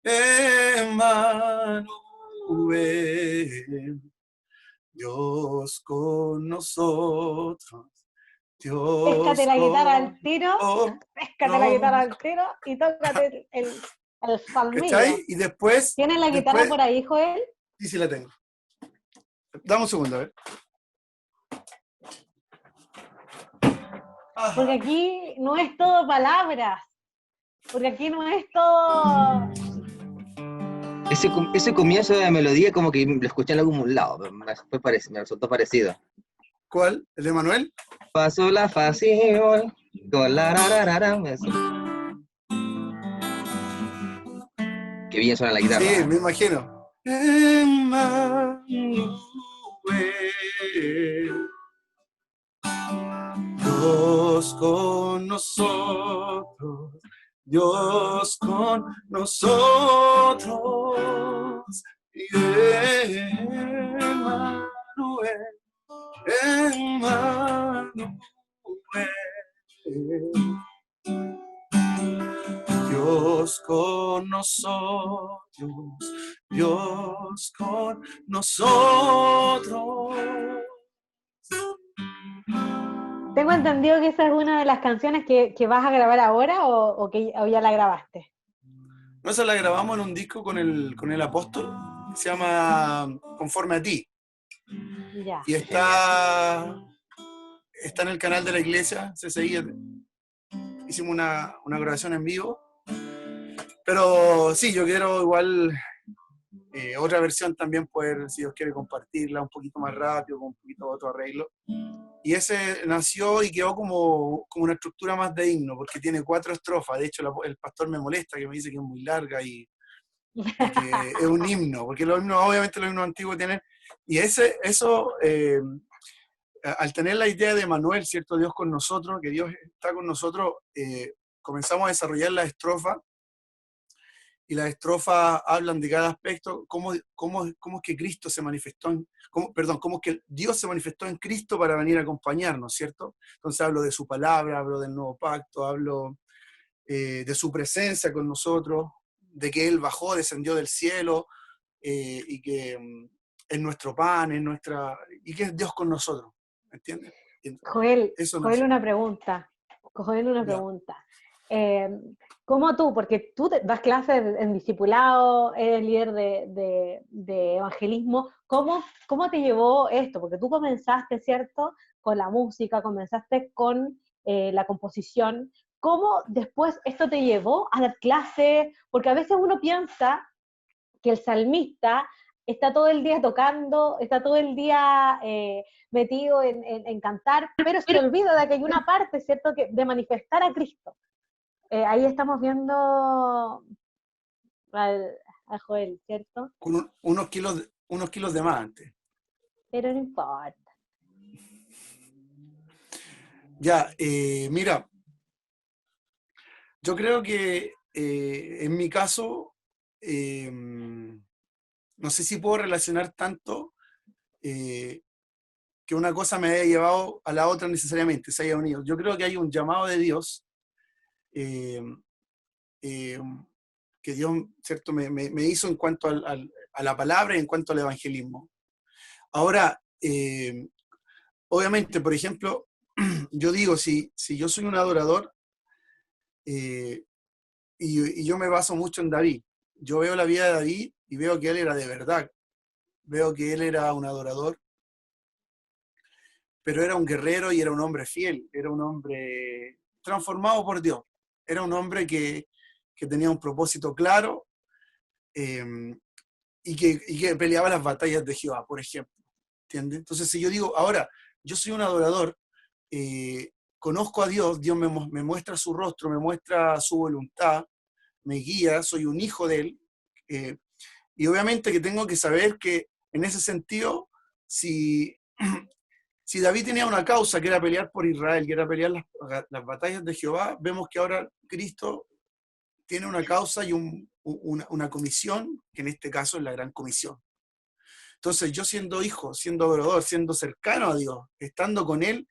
Emmanuel, Dios con nosotros, Dios Péscate la guitarra al tiro, la guitarra al tiro y tócate el salmillo. ¿Cachai? Y después... ¿Tienes la guitarra por ahí, Joel? Sí, la tengo. Dame un segundo, a ver. Porque aquí no es todo palabras. Porque aquí no es todo... Ese comienzo de la melodía como que lo escuché en algún lado, pero me resultó parecido. ¿Cuál? ¿El de Manuel? Pasó la fácil con la rararara. Qué bien suena la guitarra. Sí, me imagino. Emmanuel, Dios con nosotros, Dios con nosotros. Emmanuel, Emmanuel, Dios con nosotros, Dios con nosotros. Tengo entendido que esa es una de las canciones que vas a grabar ahora o ya la grabaste. No, esa la grabamos en un disco con el apóstol, que se llama Conforme a ti. Ya. Y está en el canal de la iglesia, CCI. Hicimos una grabación en vivo. Pero sí, yo quiero igual otra versión también poder, si Dios quiere, compartirla un poquito más rápido, con un poquito de otro arreglo. Y ese nació y quedó como una estructura más de himno, porque tiene 4 estrofas. De hecho, el pastor me molesta, que me dice que es muy larga y que es un himno, porque los himnos, obviamente los himnos antiguos tienen... Y eso, al tener la idea de Manuel, ¿cierto? Dios con nosotros, que Dios está con nosotros, comenzamos a desarrollar las estrofas, y las estrofas hablan de cada aspecto, cómo es que Cristo se manifestó, cómo es que Dios se manifestó en Cristo para venir a acompañarnos, ¿cierto? Entonces hablo de su palabra, hablo del nuevo pacto, hablo de su presencia con nosotros, de que Él bajó, descendió del cielo, y que es nuestro pan, y que es Dios con nosotros, ¿me entiendes? Joel, una pregunta. Ya. ¿Cómo tú, porque tú das clases en discipulado, eres líder de evangelismo, ¿cómo te llevó esto? Porque tú comenzaste, ¿cierto?, con la música, comenzaste con la composición. ¿Cómo después esto te llevó a dar clases? Porque a veces uno piensa que el salmista está todo el día tocando, está todo el día metido en cantar, pero se olvida de que hay una parte, ¿cierto?, de manifestar a Cristo. Ahí estamos viendo a Joel, ¿cierto? Con unos kilos de más antes. Pero no importa. Ya, mira, yo creo que en mi caso, no sé si puedo relacionar tanto que una cosa me haya llevado a la otra necesariamente, se haya unido. Yo creo que hay un llamado de Dios, que Dios, ¿cierto?, me hizo en cuanto a la palabra y en cuanto al evangelismo. Ahora, obviamente, por ejemplo, yo digo, si yo soy un adorador, y yo me baso mucho en David, yo veo la vida de David y veo que él era de verdad, veo que él era un adorador, pero era un guerrero y era un hombre fiel, era un hombre transformado por Dios, era un hombre que tenía un propósito claro, y que peleaba las batallas de Jehová, por ejemplo. ¿Entiendes? Entonces, si yo digo, ahora, yo soy un adorador, conozco a Dios, Dios me muestra su rostro, me muestra su voluntad, me guía, soy un hijo de Él, y obviamente que tengo que saber que en ese sentido, si David tenía una causa que era pelear por Israel, que era pelear las batallas de Jehová, vemos que ahora Cristo tiene una causa y una comisión, que en este caso es la gran comisión. Entonces yo, siendo hijo, siendo adorador, siendo cercano a Dios, estando con Él,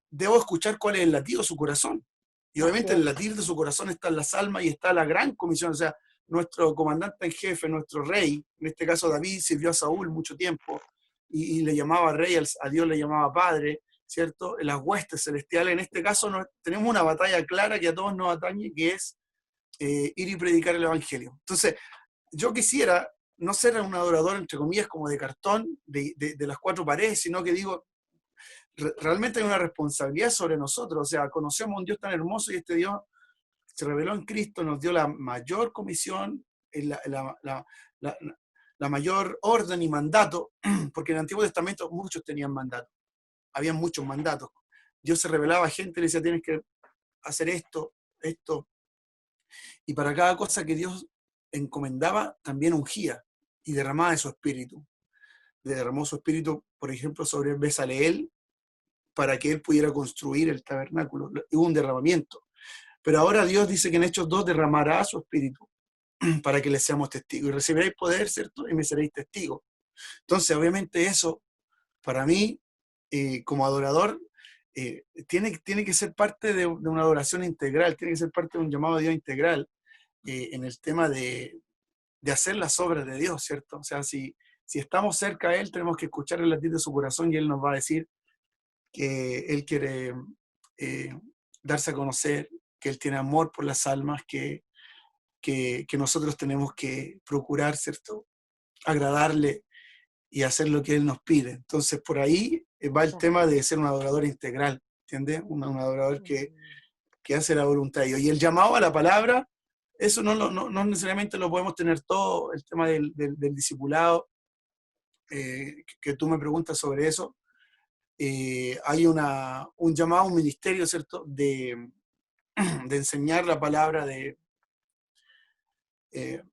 debo escuchar cuál es el latido de su corazón. Y obviamente el latir de su corazón está en las almas y está la gran comisión. O sea, nuestro comandante en jefe, nuestro rey, en este caso David, sirvió a Saúl mucho tiempo y le llamaba rey, a Dios le llamaba padre, ¿cierto? En las huestes celestiales, en este caso tenemos una batalla clara que a todos nos atañe, que es ir y predicar el evangelio. Entonces, yo quisiera no ser un adorador, entre comillas, como de cartón, de las 4 paredes, sino que digo, realmente hay una responsabilidad sobre nosotros. O sea, conocemos a un Dios tan hermoso y este Dios se reveló en Cristo, nos dio la mayor comisión, la mayor orden y mandato, porque en el Antiguo Testamento muchos tenían mandatos, habían muchos mandatos. Dios se revelaba a gente y le decía, tienes que hacer esto, y para cada cosa que Dios encomendaba, también ungía y derramaba de su espíritu. Derramó su espíritu, por ejemplo, sobre Bezaleel, para que él pudiera construir el tabernáculo. Hubo un derramamiento. Pero ahora Dios dice que en Hechos 2 derramará su espíritu para que le seamos testigos. Y recibiréis poder, ¿cierto? Y me seréis testigos. Entonces, obviamente eso, para mí, como adorador, tiene que ser parte de una adoración integral, tiene que ser parte de un llamado a Dios integral, en el tema de hacer las obras de Dios, ¿cierto? O sea, si estamos cerca a Él, tenemos que escuchar el latir de su corazón y Él nos va a decir que Él quiere darse a conocer, que Él tiene amor por las almas, que nosotros tenemos que procurar, ¿cierto? Agradarle y hacer lo que Él nos pide. Entonces, por ahí va el tema de ser un adorador integral, ¿entiendes? Un adorador que hace la voluntad de Dios. Y el llamado a la palabra, eso no necesariamente lo podemos tener todo, el tema del discipulado, que tú me preguntas sobre eso. Hay un llamado a un ministerio, ¿cierto? De enseñar la palabra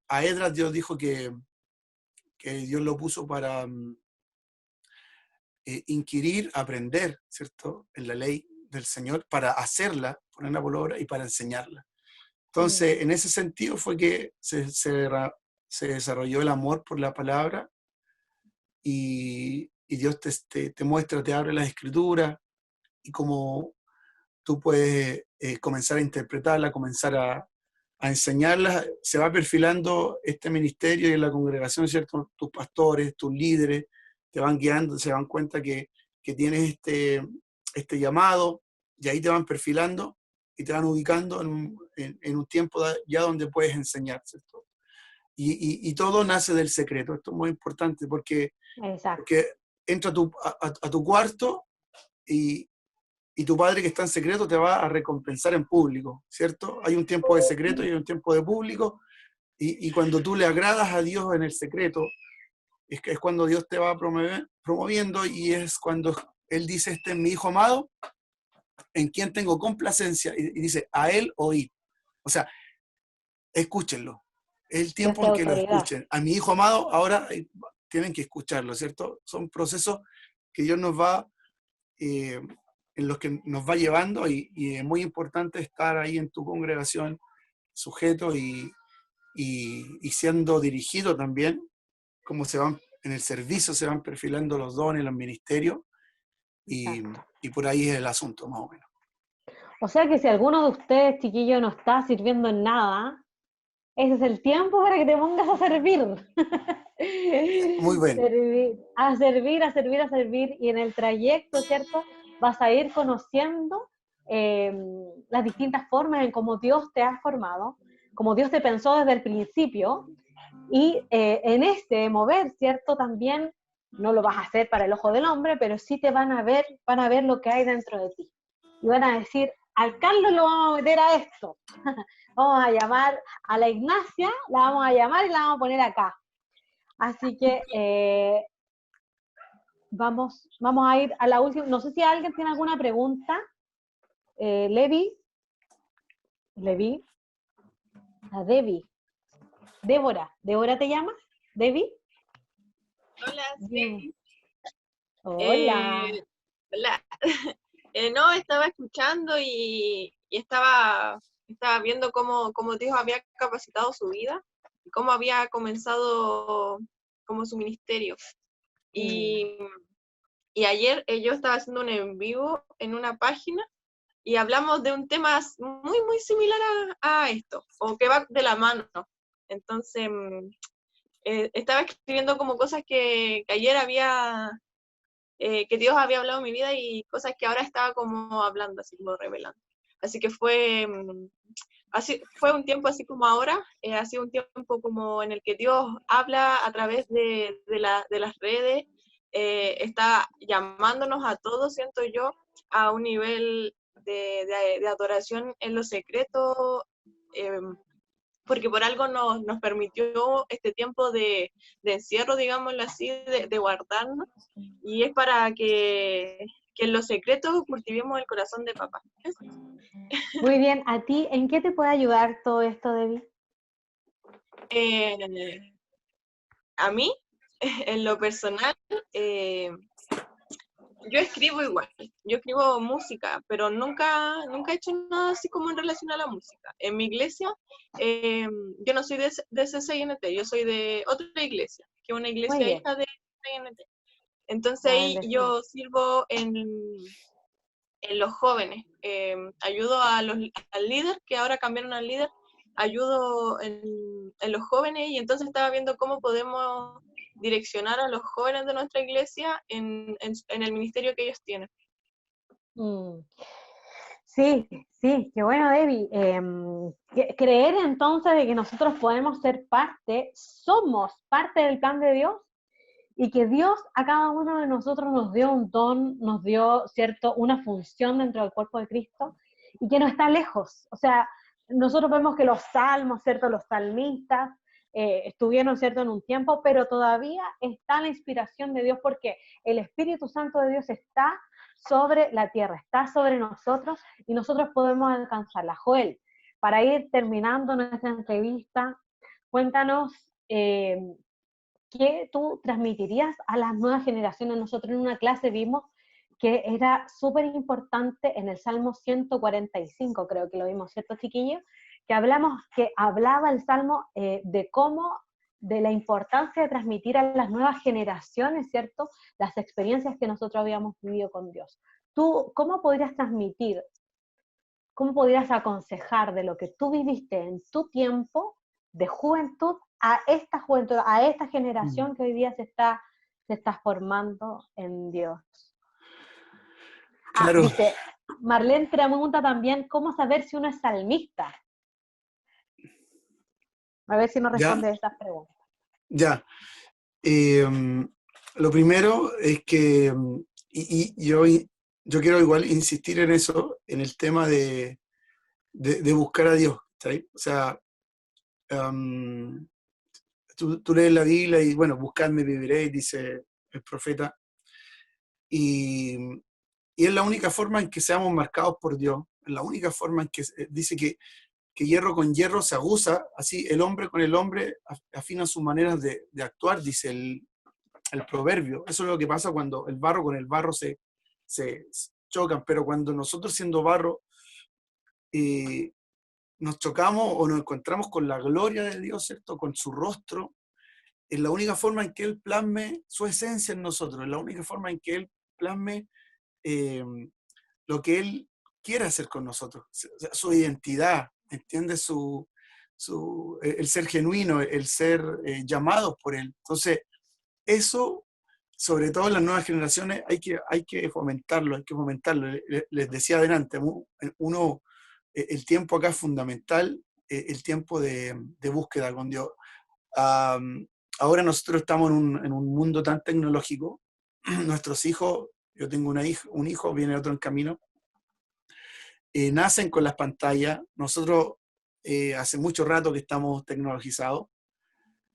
a Esdras. Dios dijo que Dios lo puso para inquirir, aprender, ¿cierto? En la ley del Señor, para hacerla, ponerla por obra y para enseñarla. Entonces, en ese sentido fue que se desarrolló el amor por la palabra y Dios te muestra, te abre las escrituras y cómo tú puedes comenzar a interpretarla, comenzar a enseñarla. Se va perfilando este ministerio y en la congregación, ¿cierto? Tus pastores, tus líderes, te van guiando, se dan cuenta que tienes este llamado y ahí te van perfilando y te van ubicando en un tiempo ya donde puedes enseñar, ¿cierto? Y todo nace del secreto. Esto es muy importante porque entra a tu cuarto y tu Padre que está en secreto te va a recompensar en público, ¿cierto? Hay un tiempo de secreto y hay un tiempo de público, y cuando tú le agradas a Dios en el secreto, es cuando Dios te va promoviendo, y es cuando Él dice: este es mi Hijo amado, en quien tengo complacencia, y dice: a Él oíd. O sea, escúchenlo. Es el tiempo en que lo escuchen. A mi Hijo amado ahora tienen que escucharlo, ¿cierto? Son procesos que Dios nos va... en los que nos va llevando, y es muy importante estar ahí en tu congregación sujeto y siendo dirigido también, como en el servicio se van perfilando los dones, los ministerios, y por ahí es el asunto, más o menos. O sea que si alguno de ustedes, chiquillo, no está sirviendo en nada, ese es el tiempo para que te pongas a servir. Muy bien. A servir, y en el trayecto, ¿cierto? Vas a ir conociendo las distintas formas en cómo Dios te ha formado, como Dios te pensó desde el principio, y en este mover, ¿cierto? También no lo vas a hacer para el ojo del hombre, pero sí te van a ver lo que hay dentro de ti. Y van a decir: al Carlos lo vamos a meter a esto. Vamos a llamar a la Ignacia, la vamos a llamar y la vamos a poner acá. Así que vamos a ir a la última. No sé si alguien tiene alguna pregunta. Levi. A Debbie. ¿Débora te llamas? ¿Debbie? Hola, sí. Hola. Hola. No, estaba escuchando y estaba viendo cómo Dios había capacitado su vida y cómo había comenzado como su ministerio. Y ayer yo estaba haciendo un en vivo en una página y hablamos de un tema muy, muy similar a esto, o que va de la mano. Entonces, estaba escribiendo como cosas que ayer que Dios había hablado en mi vida, y cosas que ahora estaba como hablando, así como revelando. Así que fue un tiempo así como ahora, ha sido un tiempo como en el que Dios habla a través de las redes, está llamándonos a todos, siento yo, a un nivel de adoración en lo secreto, porque por algo nos permitió este tiempo de encierro, digámoslo así, de guardarnos, y es para que en los secretos cultivemos el corazón de papá. Muy bien, ¿a ti en qué te puede ayudar todo esto, Debbie? A mí, en lo personal, yo escribo igual, yo escribo música, pero nunca he hecho nada así como en relación a la música. En mi iglesia, yo no soy de CCINT, yo soy de otra iglesia, que es una iglesia hija de CCINT. Entonces ahí yo sirvo en los jóvenes, ayudo al líder, que ahora cambiaron al líder, ayudo en los jóvenes, y entonces estaba viendo cómo podemos direccionar a los jóvenes de nuestra iglesia en el ministerio que ellos tienen. Mm. Sí, sí, qué bueno, Debbie. Creer entonces de que nosotros podemos ser parte, somos parte del plan de Dios y que Dios a cada uno de nosotros nos dio un don, nos dio, ¿cierto?, una función dentro del cuerpo de Cristo y que no está lejos. O sea, nosotros vemos que los salmos, ¿cierto?, los salmistas estuvieron, ¿cierto?, en un tiempo, pero todavía está la inspiración de Dios porque el Espíritu Santo de Dios está sobre la tierra, está sobre nosotros y nosotros podemos alcanzarla. Joel, para ir terminando nuestra entrevista, cuéntanos ¿qué tú transmitirías a las nuevas generaciones? Nosotros en una clase vimos que era súper importante en el Salmo 145, creo que lo vimos, ¿cierto, chiquillos? Que hablaba el Salmo de cómo, de la importancia de transmitir a las nuevas generaciones, ¿cierto? Las experiencias que nosotros habíamos vivido con Dios. ¿Tú cómo podrías transmitir, cómo podrías aconsejar de lo que tú viviste en tu tiempo de juventud a esta generación que hoy día se está formando en Dios? Claro, Dice, Marlene pregunta también, ¿cómo saber si uno es salmista? A ver si nos ya, responde estas preguntas. ya. Lo primero es que, yo quiero igual insistir en eso, en el tema de buscar a Dios, ¿está ahí? O sea, tú lees la Biblia y, bueno, buscadme viviréis, dice el profeta, y es la única forma en que seamos marcados por Dios, es la única forma en que dice que hierro con hierro se aguza, así el hombre con el hombre afina sus maneras de actuar, dice el proverbio. Eso es lo que pasa cuando el barro con el barro se chocan, pero cuando nosotros siendo barro nos chocamos o nos encontramos con la gloria de Dios, ¿cierto? Con su rostro, es la única forma en que Él plasme su esencia en nosotros, es la única forma en que Él plasme lo que Él quiere hacer con nosotros, su identidad, ¿entiendes? El ser genuino, el ser llamados por Él. Entonces, eso, sobre todo en las nuevas generaciones, hay que fomentarlo, hay que fomentarlo. Les decía adelante, el tiempo acá es fundamental, el tiempo de búsqueda con Dios. Ahora nosotros estamos en un mundo tan tecnológico, nuestros hijos, yo tengo un hijo, viene otro en camino, nacen con las pantallas, nosotros hace mucho rato que estamos tecnologizados,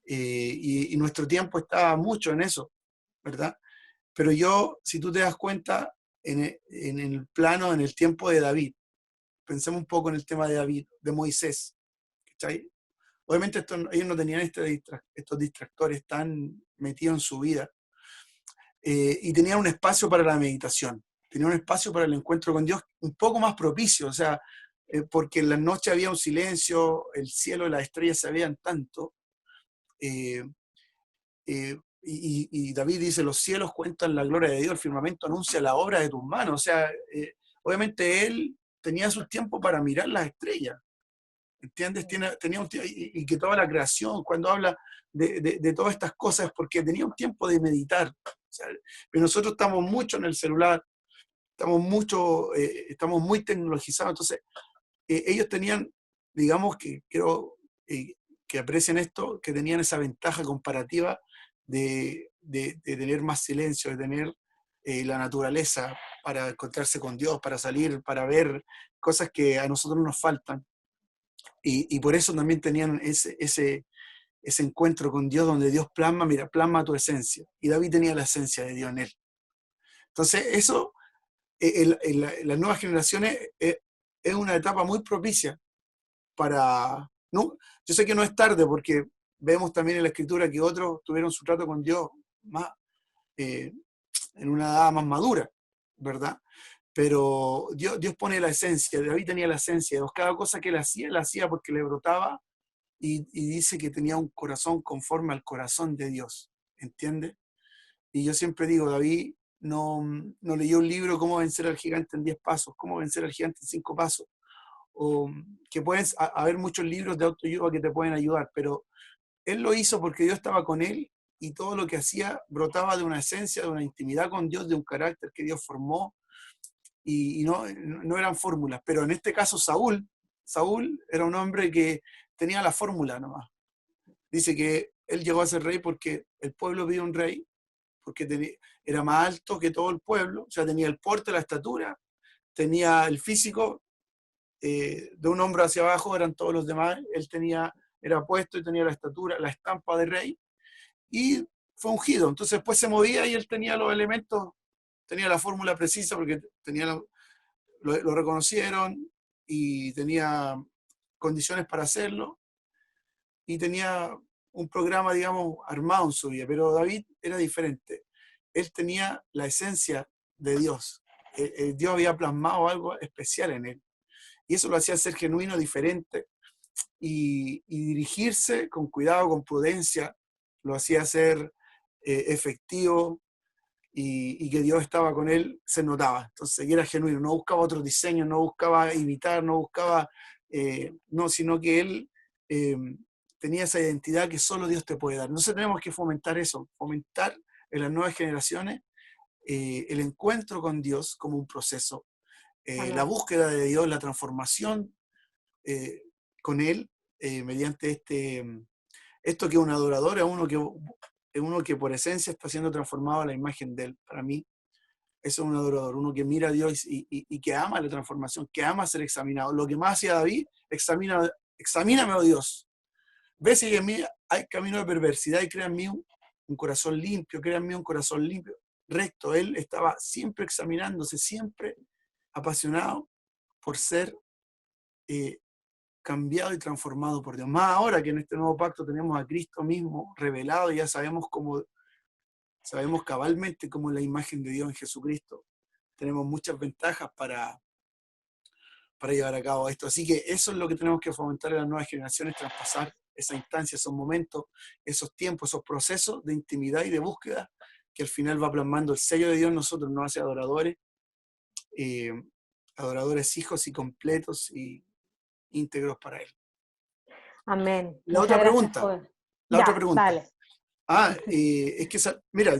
y nuestro tiempo está mucho en eso, ¿verdad? Pero yo, si tú te das cuenta, en el plano, en el tiempo de David, pensemos un poco en el tema de David, de Moisés, ¿cachai? Obviamente ellos no tenían estos distractores tan metidos en su vida, y tenían un espacio para la meditación, tenían un espacio para el encuentro con Dios un poco más propicio, o sea, porque en la noche había un silencio, el cielo y las estrellas se veían tanto, y David dice, los cielos cuentan la gloria de Dios, el firmamento anuncia la obra de tus manos, o sea, obviamente él tenía su tiempo para mirar las estrellas, ¿entiendes? Tenía un tiempo, y que toda la creación, cuando habla de todas estas cosas, porque tenía un tiempo de meditar. O sea, pero nosotros estamos mucho en el celular, estamos muy tecnologizados, entonces ellos tenían, digamos que creo que aprecian esto, que tenían esa ventaja comparativa de tener más silencio, de tener la naturaleza para encontrarse con Dios, para salir, para ver cosas que a nosotros nos faltan. Y por eso también tenían ese encuentro con Dios donde Dios plasma tu esencia. Y David tenía la esencia de Dios en él. Entonces eso, en las nuevas generaciones, es una etapa muy propicia para... No, yo sé que no es tarde porque vemos también en la Escritura que otros tuvieron su trato con Dios más, en una edad más madura, ¿verdad? Pero Dios pone la esencia, David tenía la esencia, cada cosa que él la hacía porque le brotaba, y dice que tenía un corazón conforme al corazón de Dios, ¿entiendes? Y yo siempre digo, David no leyó un libro Cómo vencer al gigante en 10 pasos, Cómo vencer al gigante en 5 pasos, o que pueden haber muchos libros de autoayuda que te pueden ayudar, pero él lo hizo porque Dios estaba con él, y todo lo que hacía brotaba de una esencia, de una intimidad con Dios, de un carácter que Dios formó, y no eran fórmulas, pero en este caso Saúl era un hombre que tenía la fórmula nomás. Dice que él llegó a ser rey porque el pueblo pidió un rey, porque era más alto que todo el pueblo, o sea, tenía el porte, la estatura, tenía el físico, de un hombro hacia abajo eran todos los demás, él era puesto y tenía la estatura, la estampa de rey, y fue ungido. Entonces después se movía y él tenía los elementos, tenía la fórmula precisa porque lo reconocieron y tenía condiciones para hacerlo, y tenía un programa, digamos, armado en su vida. Pero David era diferente. Él tenía la esencia de Dios. Dios había plasmado algo especial en él. Y eso lo hacía ser genuino, diferente, y dirigirse con cuidado, con prudencia, lo hacía ser efectivo, y que Dios estaba con él, se notaba. Entonces, y era genuino, no buscaba otro diseño, no buscaba imitar, no buscaba, sino que él tenía esa identidad que solo Dios te puede dar. Entonces tenemos que fomentar eso, fomentar en las nuevas generaciones el encuentro con Dios como un proceso, la búsqueda de Dios, la transformación con Él, mediante esto que es un adorador, es uno que por esencia está siendo transformado a la imagen de Él. Para mí, eso es un adorador, uno que mira a Dios y que ama la transformación, que ama ser examinado. Lo que más hacía David, examíname, oh Dios. Ve si en mí hay camino de perversidad y crea en mí un corazón limpio, crea en mí un corazón limpio, recto. Él estaba siempre examinándose, siempre apasionado por ser cambiado y transformado por Dios. Más ahora que en este nuevo pacto tenemos a Cristo mismo revelado, y ya sabemos cabalmente cómo es la imagen de Dios en Jesucristo. Tenemos muchas ventajas para llevar a cabo esto. Así que eso es lo que tenemos que fomentar en las nuevas generaciones, traspasar esa instancia, esos momentos, esos tiempos, esos procesos de intimidad y de búsqueda, que al final va plasmando el sello de Dios en nosotros, nos hace adoradores, hijos y completos y íntegros para Él. Amén. La Muchas otra gracias pregunta. Dale. Es que, mira,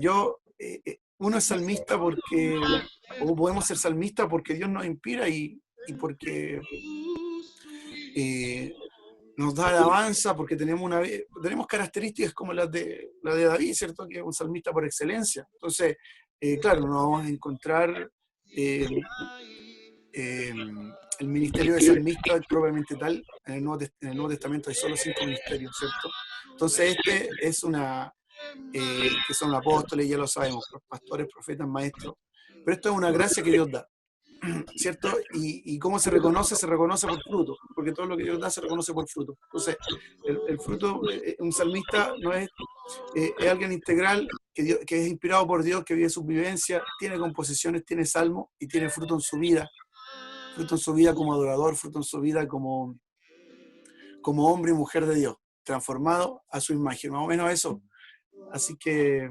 uno es salmista porque, o podemos ser salmistas porque Dios nos inspira y porque nos da alabanza, porque tenemos características como las de David, ¿cierto? Que es un salmista por excelencia. Entonces, claro, nos vamos a encontrar el ministerio de salmista propiamente tal. En el Nuevo Testamento hay solo 5 ministerios, ¿cierto? Entonces es que son apóstoles, ya lo sabemos, pastores, profetas, maestros, pero esto es una gracia que Dios da, ¿cierto? Y ¿cómo se reconoce? Se reconoce por fruto, porque todo lo que Dios da se reconoce por fruto. Entonces, el fruto, un salmista no es alguien integral, que es inspirado por Dios, que vive su vivencia, tiene composiciones, tiene salmos y tiene fruto en su vida como adorador, fruto en su vida como hombre y mujer de Dios, transformado a su imagen, más o menos eso. Así que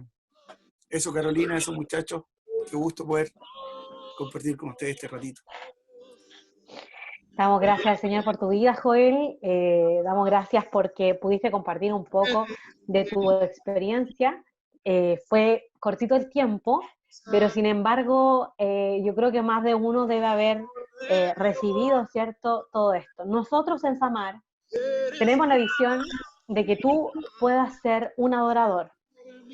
eso, Carolina, eso, muchachos, qué gusto poder compartir con ustedes este ratito. Damos gracias al Señor por tu vida, Joel. Damos gracias porque pudiste compartir un poco de tu experiencia. Fue cortito el tiempo, pero sin embargo, yo creo que más de uno debe haber recibido, ¿cierto?, todo esto. Nosotros en Samar tenemos la visión de que tú puedas ser un adorador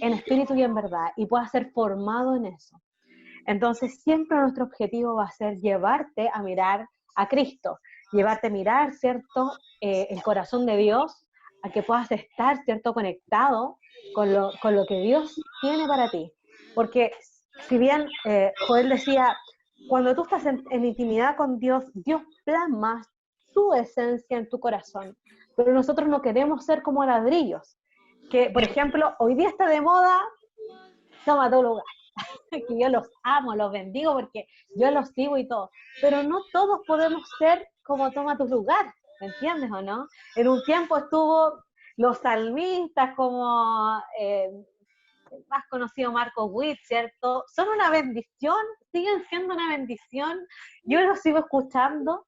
en espíritu y en verdad, y puedas ser formado en eso. Entonces, siempre nuestro objetivo va a ser llevarte a mirar a Cristo, llevarte a mirar, ¿cierto?, el corazón de Dios, a que puedas estar, ¿cierto?, conectado con lo que Dios tiene para ti. Porque si bien Joel decía, cuando tú estás en intimidad con Dios, Dios plasma su esencia en tu corazón, pero nosotros no queremos ser como ladrillos, que, por ejemplo, hoy día está de moda, toma tu lugar, que yo los amo, los bendigo porque yo los sigo y todo, pero no todos podemos ser como toma tu lugar, ¿me entiendes o no? En un tiempo estuvo los salmistas como el más conocido Marco Witt, ¿cierto? Son una bendición, siguen siendo una bendición, yo los sigo escuchando,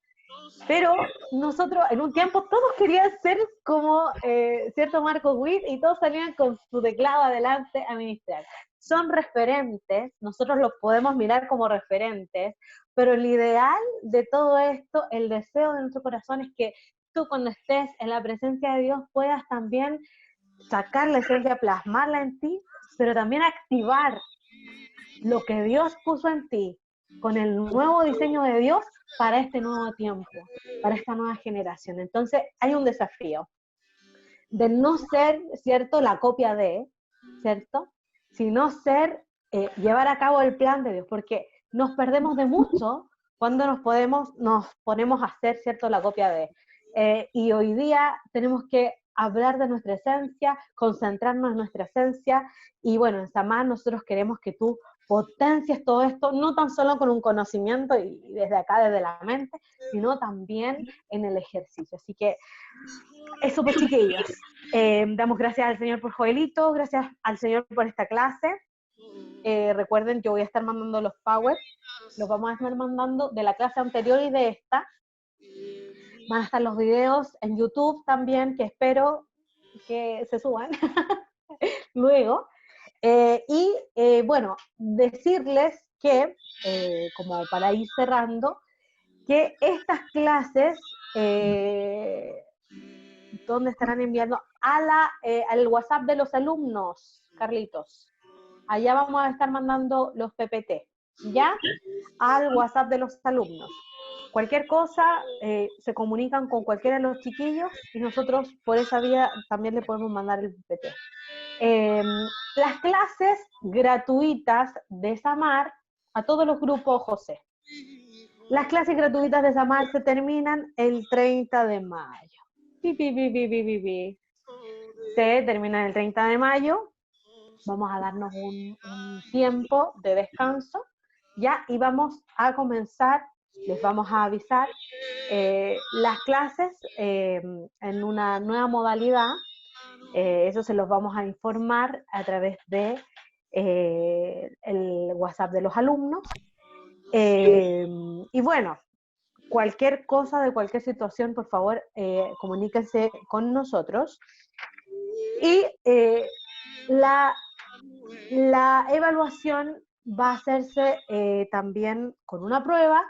pero nosotros en un tiempo todos querían ser como cierto Marco Witt y todos salían con su teclado adelante a ministrar. Son referentes, nosotros los podemos mirar como referentes, pero el ideal de todo esto, el deseo de nuestro corazón es que tú cuando estés en la presencia de Dios puedas también sacar la esencia, plasmarla en ti, pero también activar lo que Dios puso en ti con el nuevo diseño de Dios para este nuevo tiempo, para esta nueva generación. Entonces hay un desafío de no ser, ¿cierto?, la copia de, ¿cierto?, sino ser, llevar a cabo el plan de Dios, porque nos perdemos de mucho cuando nos ponemos a hacer, ¿cierto?, la copia de. Y hoy día tenemos que hablar de nuestra esencia, concentrarnos en nuestra esencia, y bueno, en Samar nosotros queremos que tú potencies todo esto, no tan solo con un conocimiento y desde acá, desde la mente, sino también en el ejercicio. Así que eso pues, chiquillos. Damos gracias al Señor por Joelito, gracias al Señor por esta clase. Recuerden que voy a estar mandando los power, los vamos a estar mandando de la clase anterior y de esta. Van a estar los videos en YouTube también, que espero que se suban luego. Bueno, decirles que, como para ir cerrando, que estas clases, ¿dónde estarán enviando? Al WhatsApp de los alumnos, Carlitos. Allá vamos a estar mandando los PPT, ¿ya? Al WhatsApp de los alumnos. Cualquier cosa, se comunican con cualquiera de los chiquillos y nosotros por esa vía también le podemos mandar el PPT. Las clases gratuitas de Samar a todos los grupos, José. Las clases gratuitas de Samar se terminan el 30 de mayo. Se terminan el 30 de mayo. Vamos a darnos un tiempo de descanso, ¿ya? Y vamos a comenzar, les vamos a avisar, las clases en una nueva modalidad. Eso se los vamos a informar a través de el WhatsApp de los alumnos. Y bueno, cualquier cosa, de cualquier situación, por favor, comuníquense con nosotros. Y la evaluación va a hacerse también con una prueba.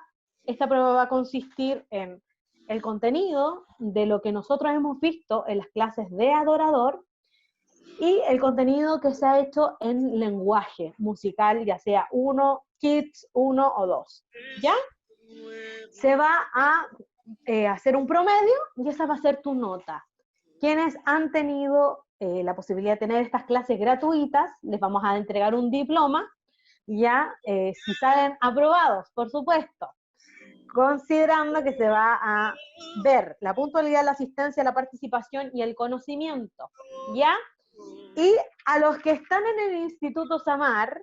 Esta prueba va a consistir en el contenido de lo que nosotros hemos visto en las clases de Adorador y el contenido que se ha hecho en lenguaje musical, ya sea 1, Kids 1 o 2, ¿ya? Se va a hacer un promedio y esa va a ser tu nota. Quienes han tenido la posibilidad de tener estas clases gratuitas, les vamos a entregar un diploma, ya si salen aprobados, por supuesto, considerando que se va a ver la puntualidad, la asistencia, la participación y el conocimiento, ¿ya? Y a los que están en el Instituto Samar,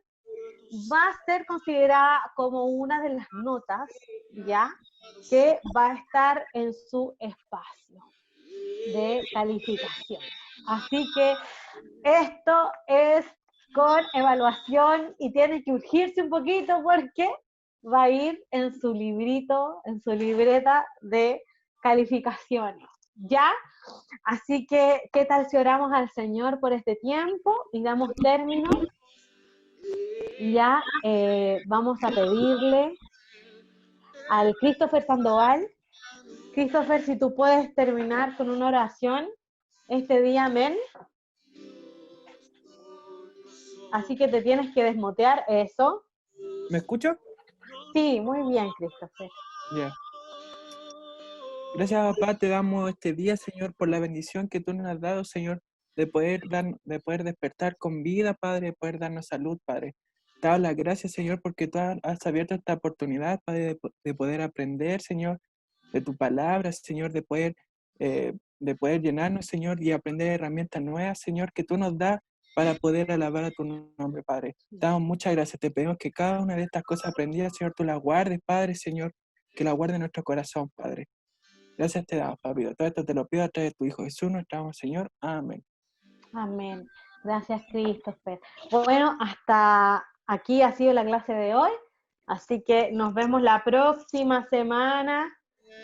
va a ser considerada como una de las notas, ¿ya? Que va a estar en su espacio de calificación. Así que esto es con evaluación y tiene que urgirse un poquito porque va a ir en su librito, en su libreta de calificaciones, ¿ya? Así que, ¿qué tal si oramos al Señor por este tiempo y damos término? Ya vamos a pedirle al Christopher Sandoval. Christopher, si tú puedes terminar con una oración este día, amén. Así que te tienes que desmutear, eso. ¿Me escucho? Sí, muy bien, Christopher. Ya. Gracias, papá, te damos este día, Señor, por la bendición que tú nos has dado, Señor, de poder despertar con vida, Padre, de poder darnos salud, Padre. Te doy las gracias, Señor, porque tú has abierto esta oportunidad, Padre, de poder aprender, Señor, de tu palabra, Señor, de poder llenarnos, Señor, y aprender herramientas nuevas, Señor, que tú nos das para poder alabar a tu nombre, Padre. Te damos muchas gracias. Te pedimos que cada una de estas cosas aprendidas, Señor, tú las guardes, Padre, Señor, que las guarde en nuestro corazón, Padre. Gracias te damos, Padre. Todo esto te lo pido a través de tu Hijo Jesús, nuestro amo Señor. Amén. Amén. Gracias, Christopher. Bueno, hasta aquí ha sido la clase de hoy, así que nos vemos la próxima semana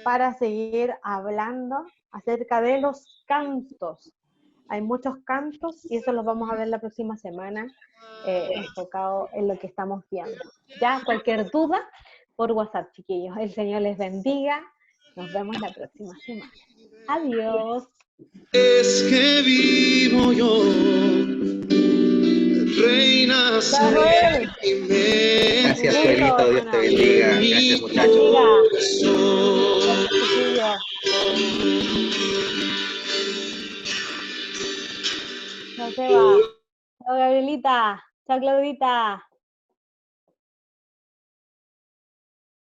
para seguir hablando acerca de los cantos. Hay muchos cantos y eso los vamos a ver la próxima semana enfocado en lo que estamos viendo. Ya, cualquier duda, por WhatsApp, chiquillos. El Señor les bendiga. Nos vemos la próxima semana. Adiós. Es que vivo yo, reina Chao, Joel. Gracias, Un gusto, Joelito. Dios te hermano. bendiga. Gracias, muchachos. Bendiga. Chiquillos. Chao, Seba. Chao, Gabrielita. Chao, Claudita.